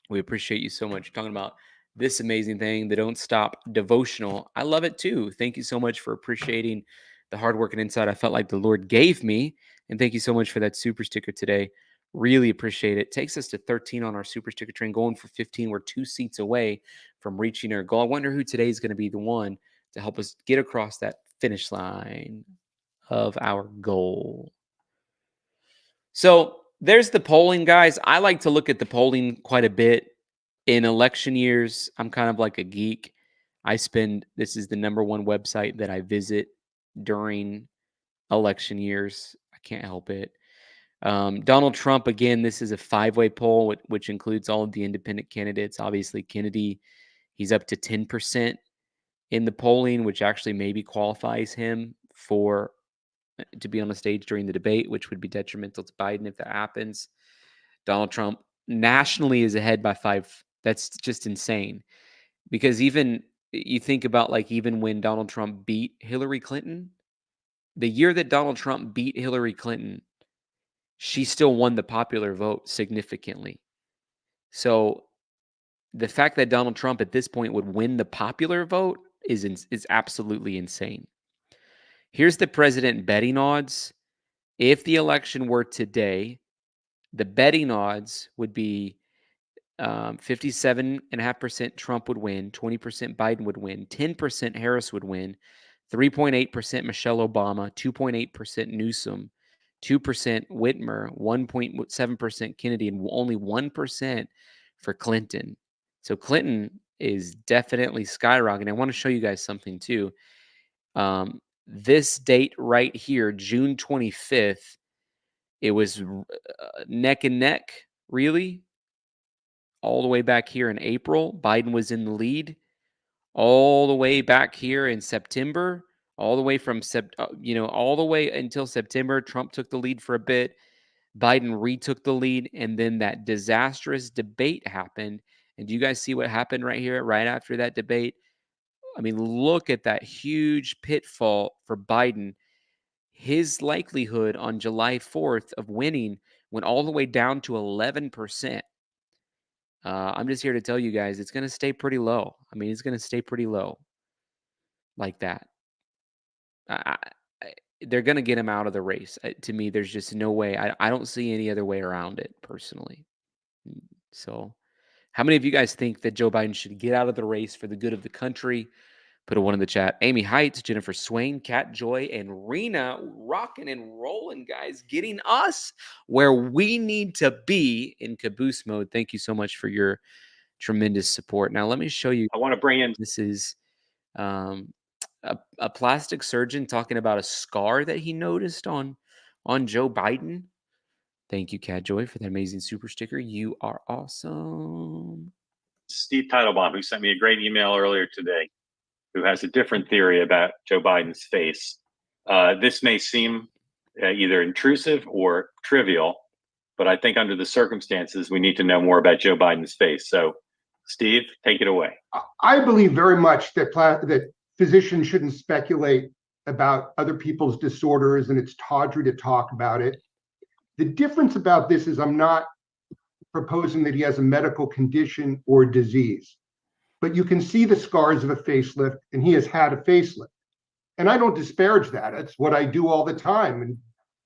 A: We appreciate you so much. You're talking about this amazing thing, the Don't Stop devotional. I love it too. Thank you so much for appreciating the hard work and insight I felt like the Lord gave me. And thank you so much for that super sticker today. Really appreciate it. Takes us to 13 on our super sticker train, going for 15. We're 2 seats away from reaching our goal. I wonder who today is going to be the one to help us get across that finish line of our goal. So there's the polling, guys. I like to look at the polling quite a bit. In election years, I'm kind of like a geek. This is the number 1 website that I visit during election years. I can't help it. Donald Trump, again, this is a 5-way poll, which includes all of the independent candidates. Obviously, Kennedy, he's up to 10% in the polling, which actually maybe qualifies him to be on the stage during the debate, which would be detrimental to Biden if that happens. Donald Trump nationally is ahead by 5. That's just insane. Because even you think about even when Donald Trump beat Hillary Clinton, the year that Donald Trump beat Hillary Clinton, she still won the popular vote significantly. So the fact that Donald Trump at this point would win the popular vote is absolutely insane. Here's the president betting odds. If the election were today, the betting odds would be 57.5% Trump would win, 20% Biden would win, 10% Harris would win, 3.8% Michelle Obama, 2.8% Newsom, 2% Whitmer, 1.7% Kennedy, and only 1% for Clinton. So Clinton is definitely skyrocketing. I want to show you guys something too. This date right here, June 25th, it was neck and neck, really. All the way back here in April, Biden was in the lead. All the way back here in September, all the way from all the way until September, Trump took the lead for a bit. Biden retook the lead, and then that disastrous debate happened. And do you guys see what happened right here, right after that debate? I mean, look at that huge pitfall for Biden. His likelihood on July 4th of winning went all the way down to 11%. I'm just here to tell you guys it's going to stay pretty low. I mean, it's going to stay pretty low like that. They're going to get him out of the race. To me, there's just no way. I don't see any other way around it personally. So how many of you guys think that Joe Biden should get out of the race for the good of the country? Put a one in the chat. Amy Heights, Jennifer Swain, Kat Joy, and Rena rocking and rolling, guys, getting us where we need to be in caboose mode. Thank you so much for your tremendous support. Now, let me show you.
K: I want to bring in.
A: This is a plastic surgeon talking about a scar that he noticed on Joe Biden. Thank you, Kat Joy, for that amazing super sticker. You are awesome.
K: Steve Teitelbaum, who sent me a great email earlier today, who has a different theory about Joe Biden's face. This may seem either intrusive or trivial, but I think under the circumstances, we need to know more about Joe Biden's face. So, Steve, take it away.
L: I believe very much that physicians shouldn't speculate about other people's disorders, and it's tawdry to talk about it. The difference about this is I'm not proposing that he has a medical condition or disease, but you can see the scars of a facelift, and he has had a facelift. And I don't disparage that. It's what I do all the time. And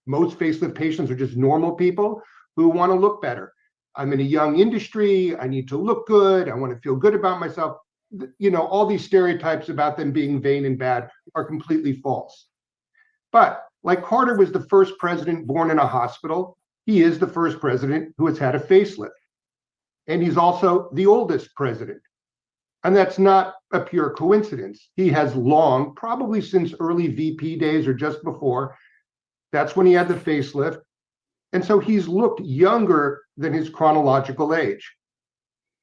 L: most facelift patients are just normal people who want to look better. I'm in a young industry. I need to look good. I want to feel good about myself. You know, all these stereotypes about them being vain and bad are completely false. But like Carter was the first president born in a hospital, he is the first president who has had a facelift. And he's also the oldest president. And that's not a pure coincidence. He has long, probably since early VP days or just before, that's when he had the facelift. And so he's looked younger than his chronological age.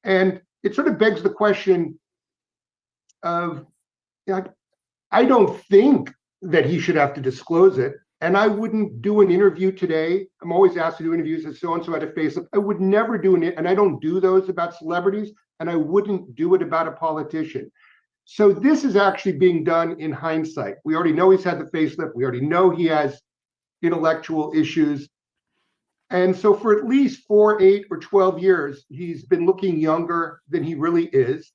L: And it sort of begs the question of, I don't think that he should have to disclose it. And I wouldn't do an interview today. I'm always asked to do interviews as so-and-so had a facelift. I would never do it, and I don't do those about celebrities, and I wouldn't do it about a politician. So this is actually being done in hindsight. We already know he's had the facelift. We already know he has intellectual issues. And so for at least 4, 8, or 12 years, he's been looking younger than he really is.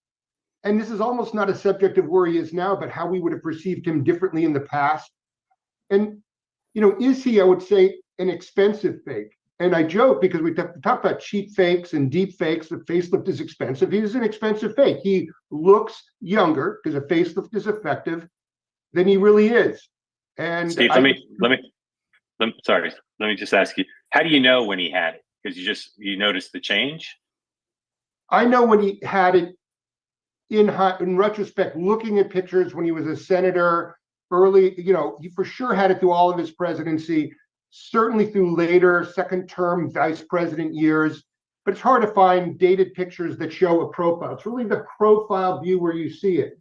L: And this is almost not a subject of where he is now, but how we would have perceived him differently in the past. And, you know, is he, I would say, an expensive fake? And I joke because we talk about cheap fakes and deep fakes. The facelift is expensive. He is an expensive fake. He looks younger because a facelift is effective than he really is. And
K: Steve, let me just ask you, how do you know when he had it? Because you noticed the change?
L: I know when he had it in retrospect, looking at pictures when he was a senator early, you know, he for sure had it through all of his presidency, certainly through later second term vice president years, but it's hard to find dated pictures that show a profile. It's really the profile view where you see it.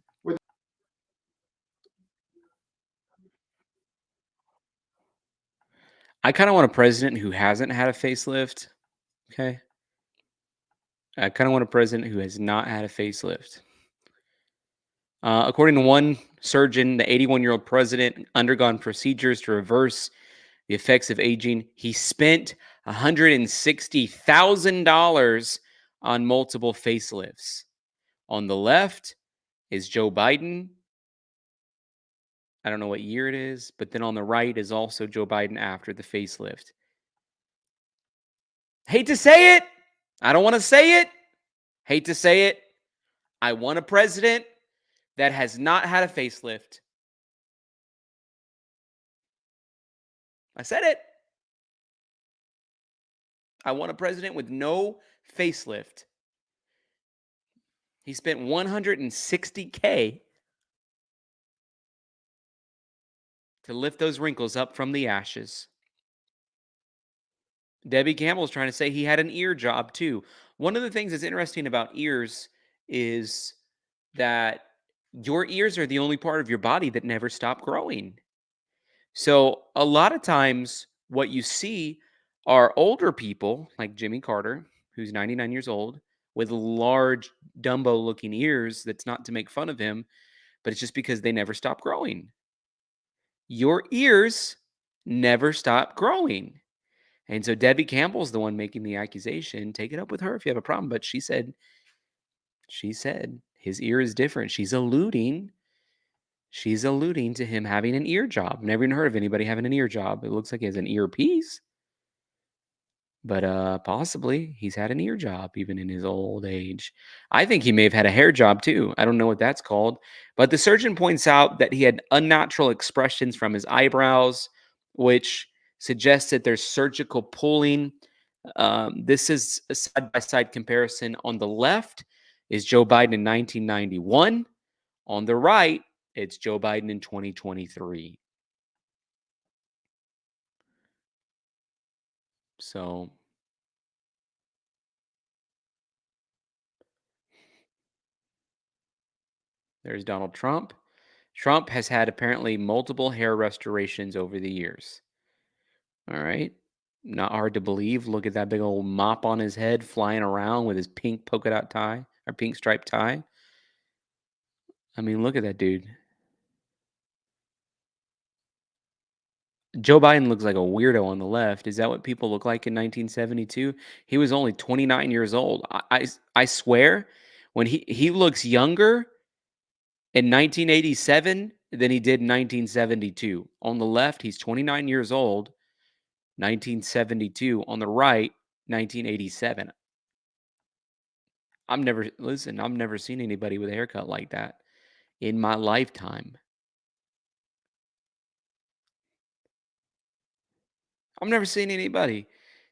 A: I kind of want a president who hasn't had a facelift. Okay. I kind of want a president who has not had a facelift. According to one surgeon, the 81-year-old president undergone procedures to reverse the effects of aging. He spent $160,000 on multiple facelifts. On the left is Joe Biden. I don't know what year it is, but then on the right is also Joe Biden after the facelift. Hate to say it. I don't want to say it. Hate to say it. I want a president that has not had a facelift. I said it. I want a president with no facelift. He spent $160K to lift those wrinkles up from the ashes. Debbie Campbell's trying to say he had an ear job too. One of the things that's interesting about ears is that your ears are the only part of your body that never stop growing. So a lot of times what you see are older people like Jimmy Carter, who's 99 years old, with large Dumbo-looking ears. That's not to make fun of him, but it's just because they never stop growing. Your ears never stop growing. And so Debbie Campbell's the one making the accusation. Take it up with her if you have a problem. But she said his ear is different. She's alluding to him having an ear job. Never even heard of anybody having an ear job. It looks like he has an earpiece. But possibly he's had an ear job even in his old age. I think he may have had a hair job too. I don't know what that's called. But the surgeon points out that he had unnatural expressions from his eyebrows, which suggests that there's surgical pulling. This is a side-by-side comparison. On the left is Joe Biden in 1991. On the right, it's Joe Biden in 2023. So there's Donald Trump. Trump has had apparently multiple hair restorations over the years. All right. Not hard to believe. Look at that big old mop on his head flying around with his pink polka dot tie or pink striped tie. I mean, look at that dude. Joe Biden looks like a weirdo on the left. Is that what people look like in 1972? He was only 29 years old. I swear, when he looks younger in 1987 than he did in 1972. On the left, he's 29 years old, 1972. On the right, 1987. I've never seen anybody with a haircut like that in my lifetime. I've never seen anybody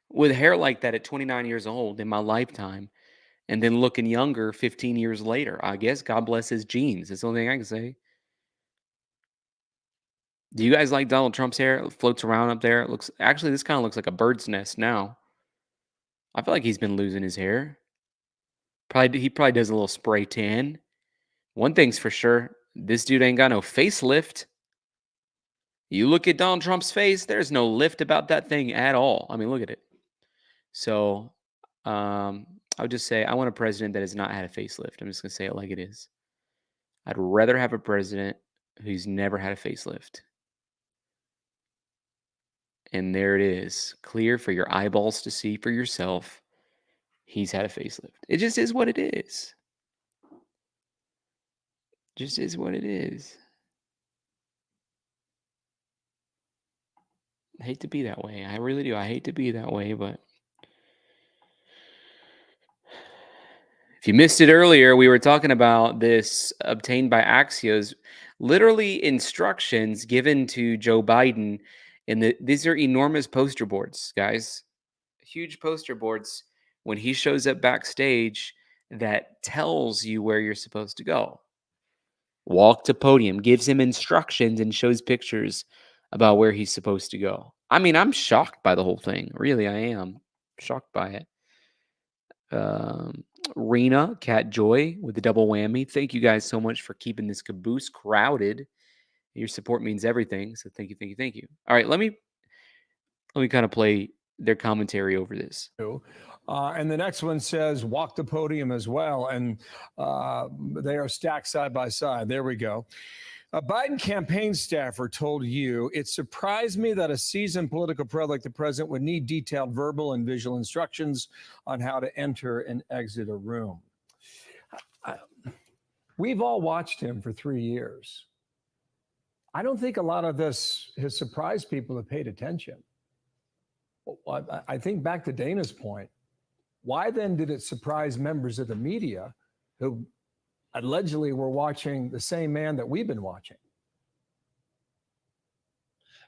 A: with hair like that at 29 years old in my lifetime, and then looking younger 15 years later. I guess God bless his genes. That's the only thing I can say. Do you guys like Donald Trump's hair? It floats around up there. It looks actually, this kind of looks like a bird's nest now. I feel like he's been losing his hair. He probably does a little spray tan. One thing's for sure, this dude ain't got no facelift. You look at Donald Trump's face, there's no lift about that thing at all. I mean, look at it. So, I would just say I want a president that has not had a facelift. I'm just going to say it like it is. I'd rather have a president who's never had a facelift. And there it is, clear for your eyeballs to see for yourself. He's had a facelift. It just is what it is. Just is what it is. I hate to be that way. I really do. I hate to be that way, but if you missed it earlier, we were talking about this obtained by Axios, literally instructions given to Joe Biden. And these are enormous poster boards, guys. Huge poster boards when he shows up backstage that tells you where you're supposed to go. Walk to podium, gives him instructions and shows pictures about where he's supposed to go. I mean, I'm shocked by the whole thing. Really, I am shocked by it. Rena, Cat Joy with the double whammy. Thank you guys so much for keeping this caboose crowded. Your support means everything. So thank you, thank you, thank you. All right, let me kind of play their commentary over this.
M: And the next one says, walk the podium as well. And they are stacked side by side. There we go. A Biden campaign staffer told you, it surprised me that a seasoned political pro like the president would need detailed verbal and visual instructions on how to enter and exit a room. We've all watched him for 3 years. I don't think a lot of this has surprised people who paid attention. I think back to Dana's point, why then did it surprise members of the media who allegedly were watching the same man that we've been watching?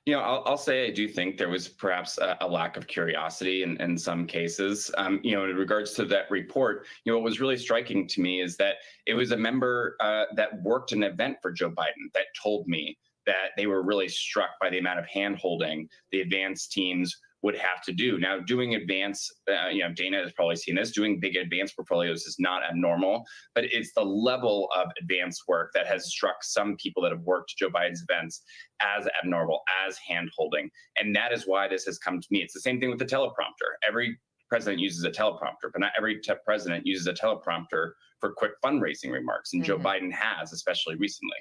N: You know, I'll say I do think there was perhaps a lack of curiosity in some cases. You know, in regards to that report, you know, what was really striking to me is that it was a member that worked an event for Joe Biden that told me that they were really struck by the amount of hand-holding the advance teams would have to do. Now, doing advance, you know, Dana has probably seen this, doing big advance portfolios is not abnormal, but it's the level of advance work that has struck some people that have worked Joe Biden's events as abnormal, as hand-holding. And that is why this has come to me. It's the same thing with the teleprompter. Every president uses a teleprompter, but not every president uses a teleprompter for quick fundraising remarks. And Joe Biden has, especially recently.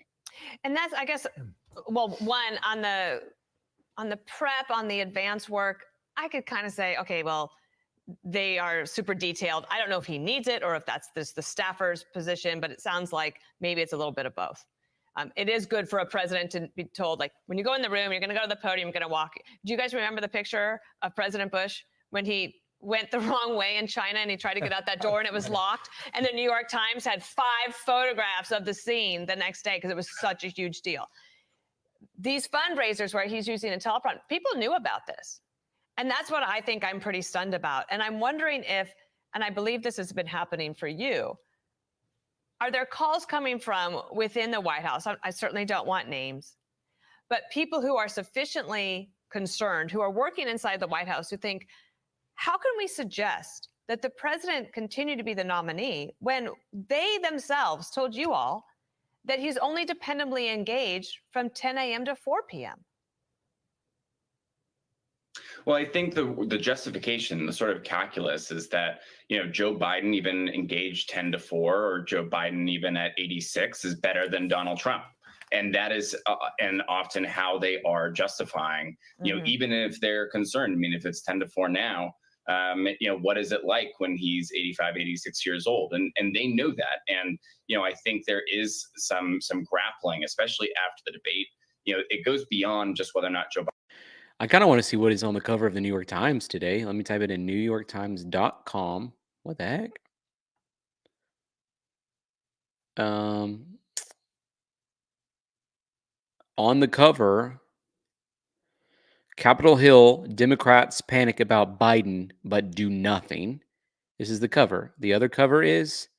O: And that's, I guess, well, one, on the prep, on the advance work, I could kind of say, okay, well, they are super detailed. I don't know if he needs it or if that's the staffer's position, but it sounds like maybe it's a little bit of both. It is good for a president to be told, like, when you go in the room, you're going to go to the podium, you're going to walk. Do you guys remember the picture of President Bush when he went the wrong way in China and he tried to get out that door and it was locked? And the New York Times had 5 photographs of the scene the next day because it was such a huge deal. These fundraisers where he's using a teleprompter, people knew about this. And that's what I think I'm pretty stunned about. And I'm wondering if, and I believe this has been happening for you, are there calls coming from within the White House? I certainly don't want names, but people who are sufficiently concerned, who are working inside the White House, who think, how can we suggest that the president continue to be the nominee when they themselves told you all that he's only dependably engaged from 10 a.m. to 4 p.m.?
N: Well, I think the justification, the sort of calculus is that, Joe Biden even engaged 10 to 4 or Joe Biden even at 86 is better than Donald Trump. And that is and often how they are justifying, even if they're concerned. I mean, if it's 10 to 4 now, what is it like when he's 85, 86 years old? And they know that. And, I think there is some grappling, especially after the debate. It goes beyond just whether or not Joe Biden.
A: I kind of want to see what is on the cover of the New York Times today. Let me type it in newyorktimes.com. What the heck? On the cover, Capitol Hill, Democrats panic about Biden but do nothing. This is the cover. The other cover is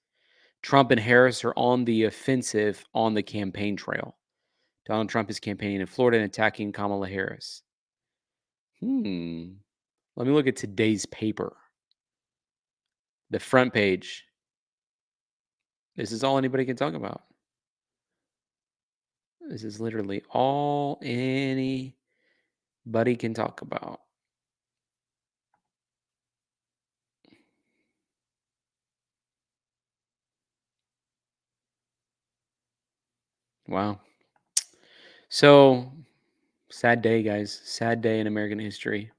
A: Trump and Harris are on the offensive on the campaign trail. Donald Trump is campaigning in Florida and attacking Kamala Harris. Let me look at today's paper. The front page. This is all anybody can talk about. This is literally all anybody can talk about. Wow. So, sad day, guys. Sad day in American history.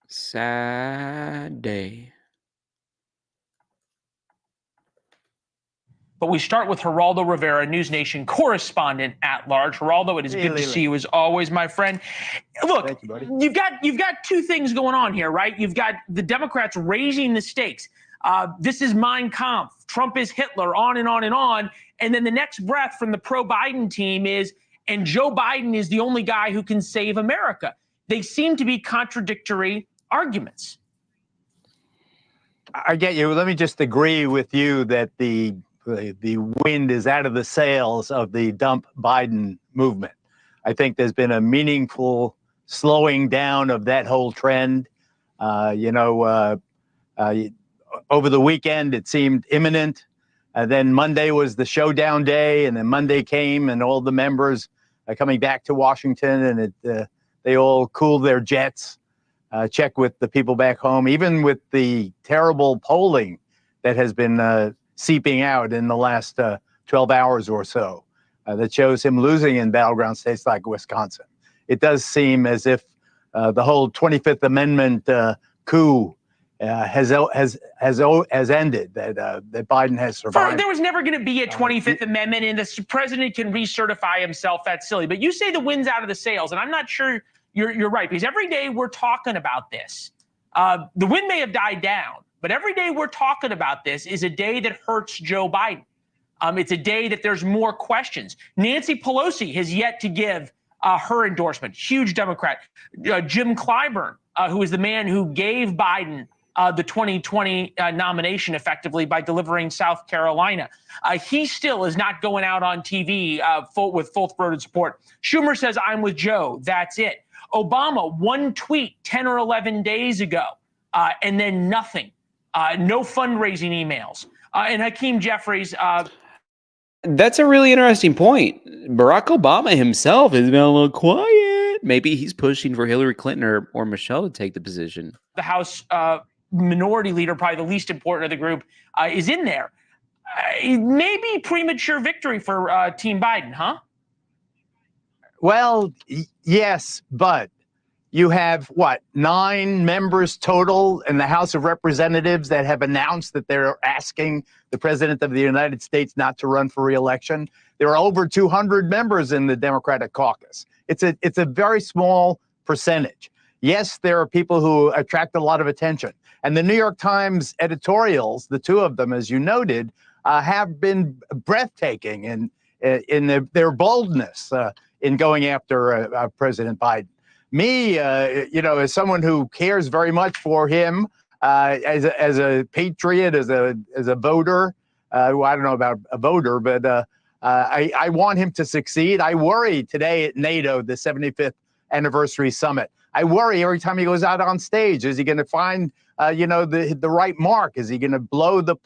A: Sad day.
P: But we start with Geraldo Rivera, News Nation correspondent at large. Geraldo, it is good to see you as always, my friend. Look, you've got 2 things going on here, right? You've got the Democrats raising the stakes. This is Mein Kampf. Trump is Hitler, on and on and on. And then the next breath from the pro-Biden team is, and Joe Biden is the only guy who can save America. They seem to be contradictory arguments.
Q: I get you. Let me just agree with you that the wind is out of the sails of the dump Biden movement. I think there's been a meaningful slowing down of that whole trend. Over the weekend, it seemed imminent. Then Monday was the showdown day, and then Monday came, and all the members are coming back to Washington, and they all cooled their jets, checked with the people back home, even with the terrible polling that has been seeping out in the last 12 hours or so that shows him losing in battleground states like Wisconsin. It does seem as if the whole 25th Amendment coup has ended, that Biden has survived.
P: There was never going to be a 25th Amendment, and the president can recertify himself. That's silly. But you say the wind's out of the sails, and I'm not sure you're right, because every day we're talking about this. The wind may have died down, but every day we're talking about this is a day that hurts Joe Biden. It's a day that there's more questions. Nancy Pelosi has yet to give her endorsement. Huge Democrat. Jim Clyburn, who is the man who gave Biden the 2020 nomination effectively by delivering South Carolina. He still is not going out on TV with full-throated support. Schumer says, I'm with Joe. That's it. Obama, one tweet 10 or 11 days ago, and then nothing. No fundraising emails. And Hakeem Jeffries.
A: That's a really interesting point. Barack Obama himself has been a little quiet. Maybe he's pushing for Hillary Clinton or Michelle to take the position.
P: The House minority leader, probably the least important of the group, is in there. Maybe premature victory for Team Biden, huh?
Q: Well, yes, but You have what, 9 members total in the House of Representatives that have announced that they're asking the President of the United States not to run for re-election. There are over 200 members in the Democratic caucus. It's a very small percentage. Yes, there are people who attract a lot of attention. And the New York Times editorials, the 2 of them, as you noted, have been breathtaking in their boldness in going after President Biden. Me, as someone who cares very much for him, as a patriot, as a voter, well, I don't know about a voter, but I want him to succeed. I worry today at NATO, the 75th anniversary summit. I worry every time he goes out on stage. Is he going to find, the right mark? Is he going to blow the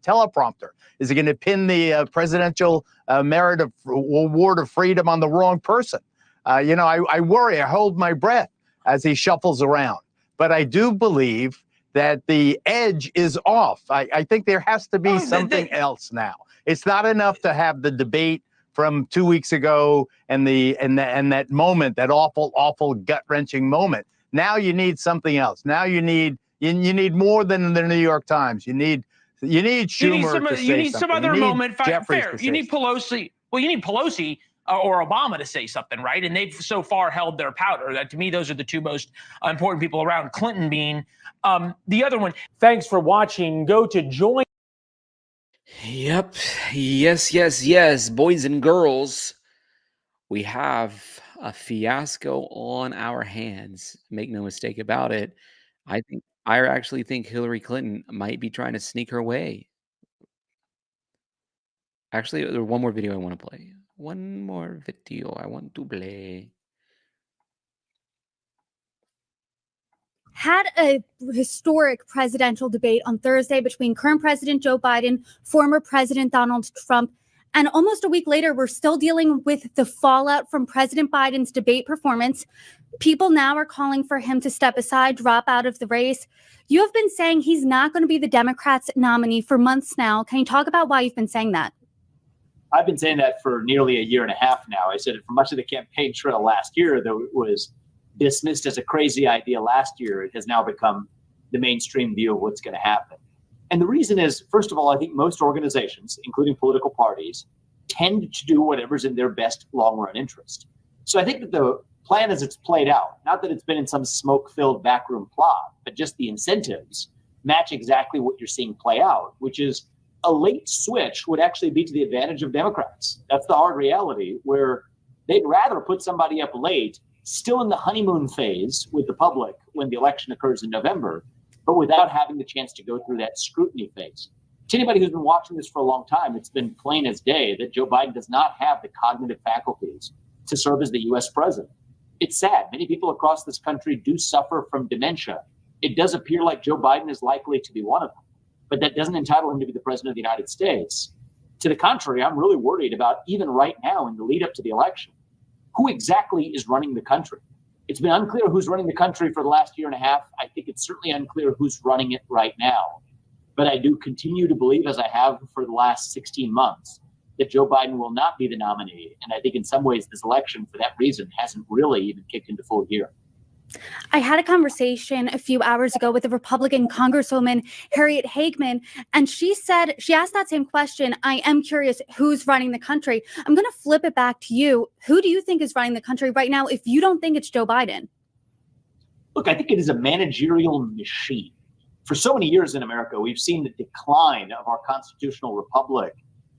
Q: teleprompter? Is he going to pin the presidential merit of award of freedom on the wrong person? I worry. I hold my breath as he shuffles around. But I do believe that the edge is off. I think there has to be something else now. It's not enough to have the debate from 2 weeks ago and that moment, that awful gut-wrenching moment. Now you need something else. Now you need more than the New York Times. You need Schumer to say
P: you need some
Q: something.
P: other
Q: You need
P: moment.
Q: Jeffries
P: Fair.
Q: to
P: You
Q: say
P: need Pelosi. Well, you need Pelosi or Obama to say something, right? And they've so far held their powder. That, to me, those are the 2 most important people around. Clinton being the other one.
R: Thanks for watching. Go to join.
A: Yep. Yes. Boys and girls, we have a fiasco on our hands. Make no mistake about it. I actually think Hillary Clinton might be trying to sneak her way. Actually, there's one more video I want to play. One more video I want to play.
S: Had a historic presidential debate on Thursday between current President Joe Biden, former President Donald Trump, and almost a week later, we're still dealing with the fallout from President Biden's debate performance. People now are calling for him to step aside, drop out of the race. You have been saying he's not going to be the Democrats' nominee for months now. Can you talk about why you've been saying that?
T: I've been saying that for nearly a year and a half now. I said it for much of the campaign trail last year, though it was dismissed as a crazy idea last year. It has now become the mainstream view of what's going to happen. And the reason is, first of all, I think most organizations, including political parties, tend to do whatever's in their best long-run interest. So I think that the plan as it's played out, not that it's been in some smoke-filled backroom plot, but just the incentives match exactly what you're seeing play out, which is a late switch would actually be to the advantage of Democrats. That's the hard reality, where they'd rather put somebody up late, still in the honeymoon phase with the public when the election occurs in November, but without having the chance to go through that scrutiny phase. To anybody who's been watching this for a long time, it's been plain as day that Joe Biden does not have the cognitive faculties to serve as the U.S. president. It's sad. Many people across this country do suffer from dementia. It does appear like Joe Biden is likely to be one of them, but that doesn't entitle him to be the president of the United States. To the contrary, I'm really worried about, even right now in the lead up to the election, who exactly is running the country. It's been unclear who's running the country for the last year and a half. I think it's certainly unclear who's running it right now. But I do continue to believe, as I have for the last 16 months, that Joe Biden will not be the nominee. And I think in some ways this election, for that reason, hasn't really even kicked into full gear.
S: I had a conversation a few hours ago with a Republican Congresswoman, Harriet Hageman, and she asked that same question. I am curious who's running the country. I'm going to flip it back to you. Who do you think is running the country right now if you don't think it's Joe Biden?
T: Look, I think it is a managerial machine. For so many years in America, we've seen the decline of our constitutional republic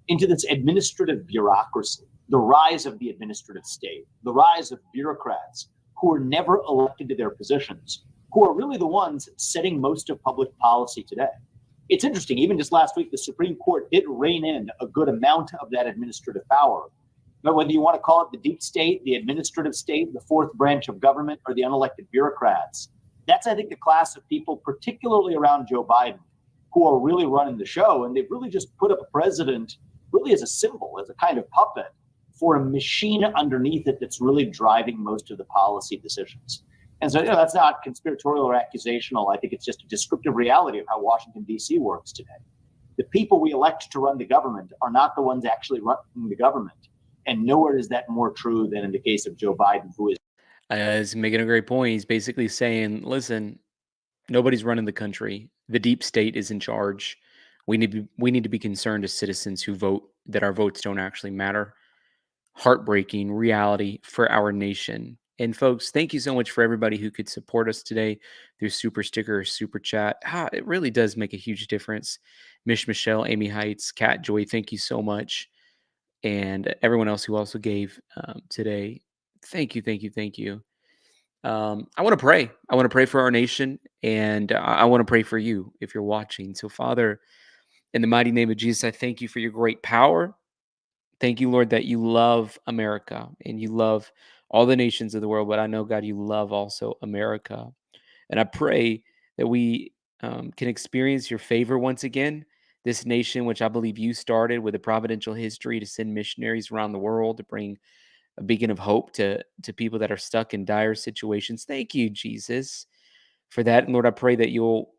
T: into this administrative bureaucracy, the rise of the administrative state, the rise of bureaucrats who are never elected to their positions, who are really the ones setting most of public policy today. It's interesting, even just last week, the Supreme Court did rein in a good amount of that administrative power. But whether you want to call it the deep state, the administrative state, the fourth branch of government, or the unelected bureaucrats, that's, I think, the class of people, particularly around Joe Biden, who are really running the show. And they've really just put up a president really as a symbol, as a kind of puppet for a machine underneath it that's really driving most of the policy decisions. And so, that's not conspiratorial or accusational. I think it's just a descriptive reality of how Washington, D.C. works today. The people we elect to run the government are not the ones actually running the government. And nowhere is that more true than in the case of Joe Biden, who is.
A: He's making a great point. He's basically saying, listen, nobody's running the country. The deep state is in charge. We need to be concerned as citizens who vote that our votes don't actually matter. Heartbreaking reality for our nation. And folks, thank you so much for everybody who could support us today through super sticker or super chat. It really does make a huge difference. Mish Michelle, Amy Heights, Kat Joy, thank you so much. And everyone else who also gave today. Thank you, thank you, thank you. I want to pray. I want to pray for our nation, and I want to pray for you if you're watching. So, Father, in the mighty name of Jesus, I thank you for your great power. Thank you, Lord, that you love America and you love all the nations of the world. But I know, God, you love also America. And I pray that we can experience your favor once again. This nation, which I believe you started with a providential history to send missionaries around the world to bring a beacon of hope to people that are stuck in dire situations. Thank you, Jesus, for that. And Lord, I pray that you'll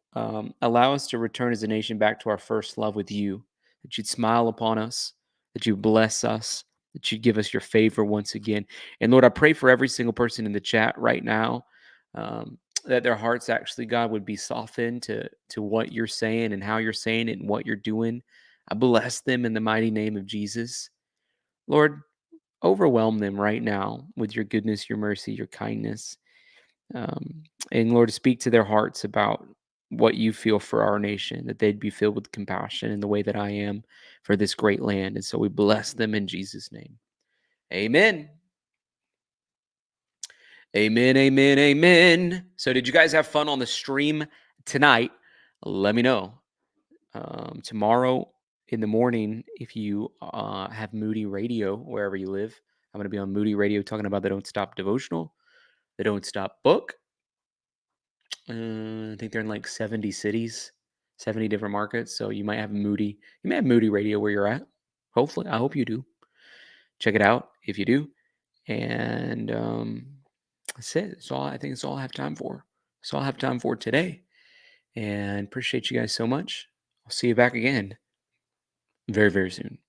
A: allow us to return as a nation back to our first love with you, that you'd smile upon us, that you bless us, that you'd give us your favor once again. And Lord, I pray for every single person in the chat right now, that their hearts actually, God, would be softened to what you're saying and how you're saying it and what you're doing. I bless them in the mighty name of Jesus. Lord, overwhelm them right now with your goodness, your mercy, your kindness. And Lord, speak to their hearts about what you feel for our nation, that they'd be filled with compassion in the way that I am for this great land. And so we bless them in Jesus' name. Amen. Amen, amen, amen. So did you guys have fun on the stream tonight? Let me know. Tomorrow in the morning, if you have Moody Radio, wherever you live, I'm going to be on Moody Radio talking about the Don't Stop devotional, the Don't Stop book. I think they're in like 70 cities, 70 different markets. So you might have Moody Radio where you're at. Hopefully, I hope you do. Check it out if you do. And that's it. I think it's all I have time for. That's all I have time for today. And appreciate you guys so much. I'll see you back again very, very soon.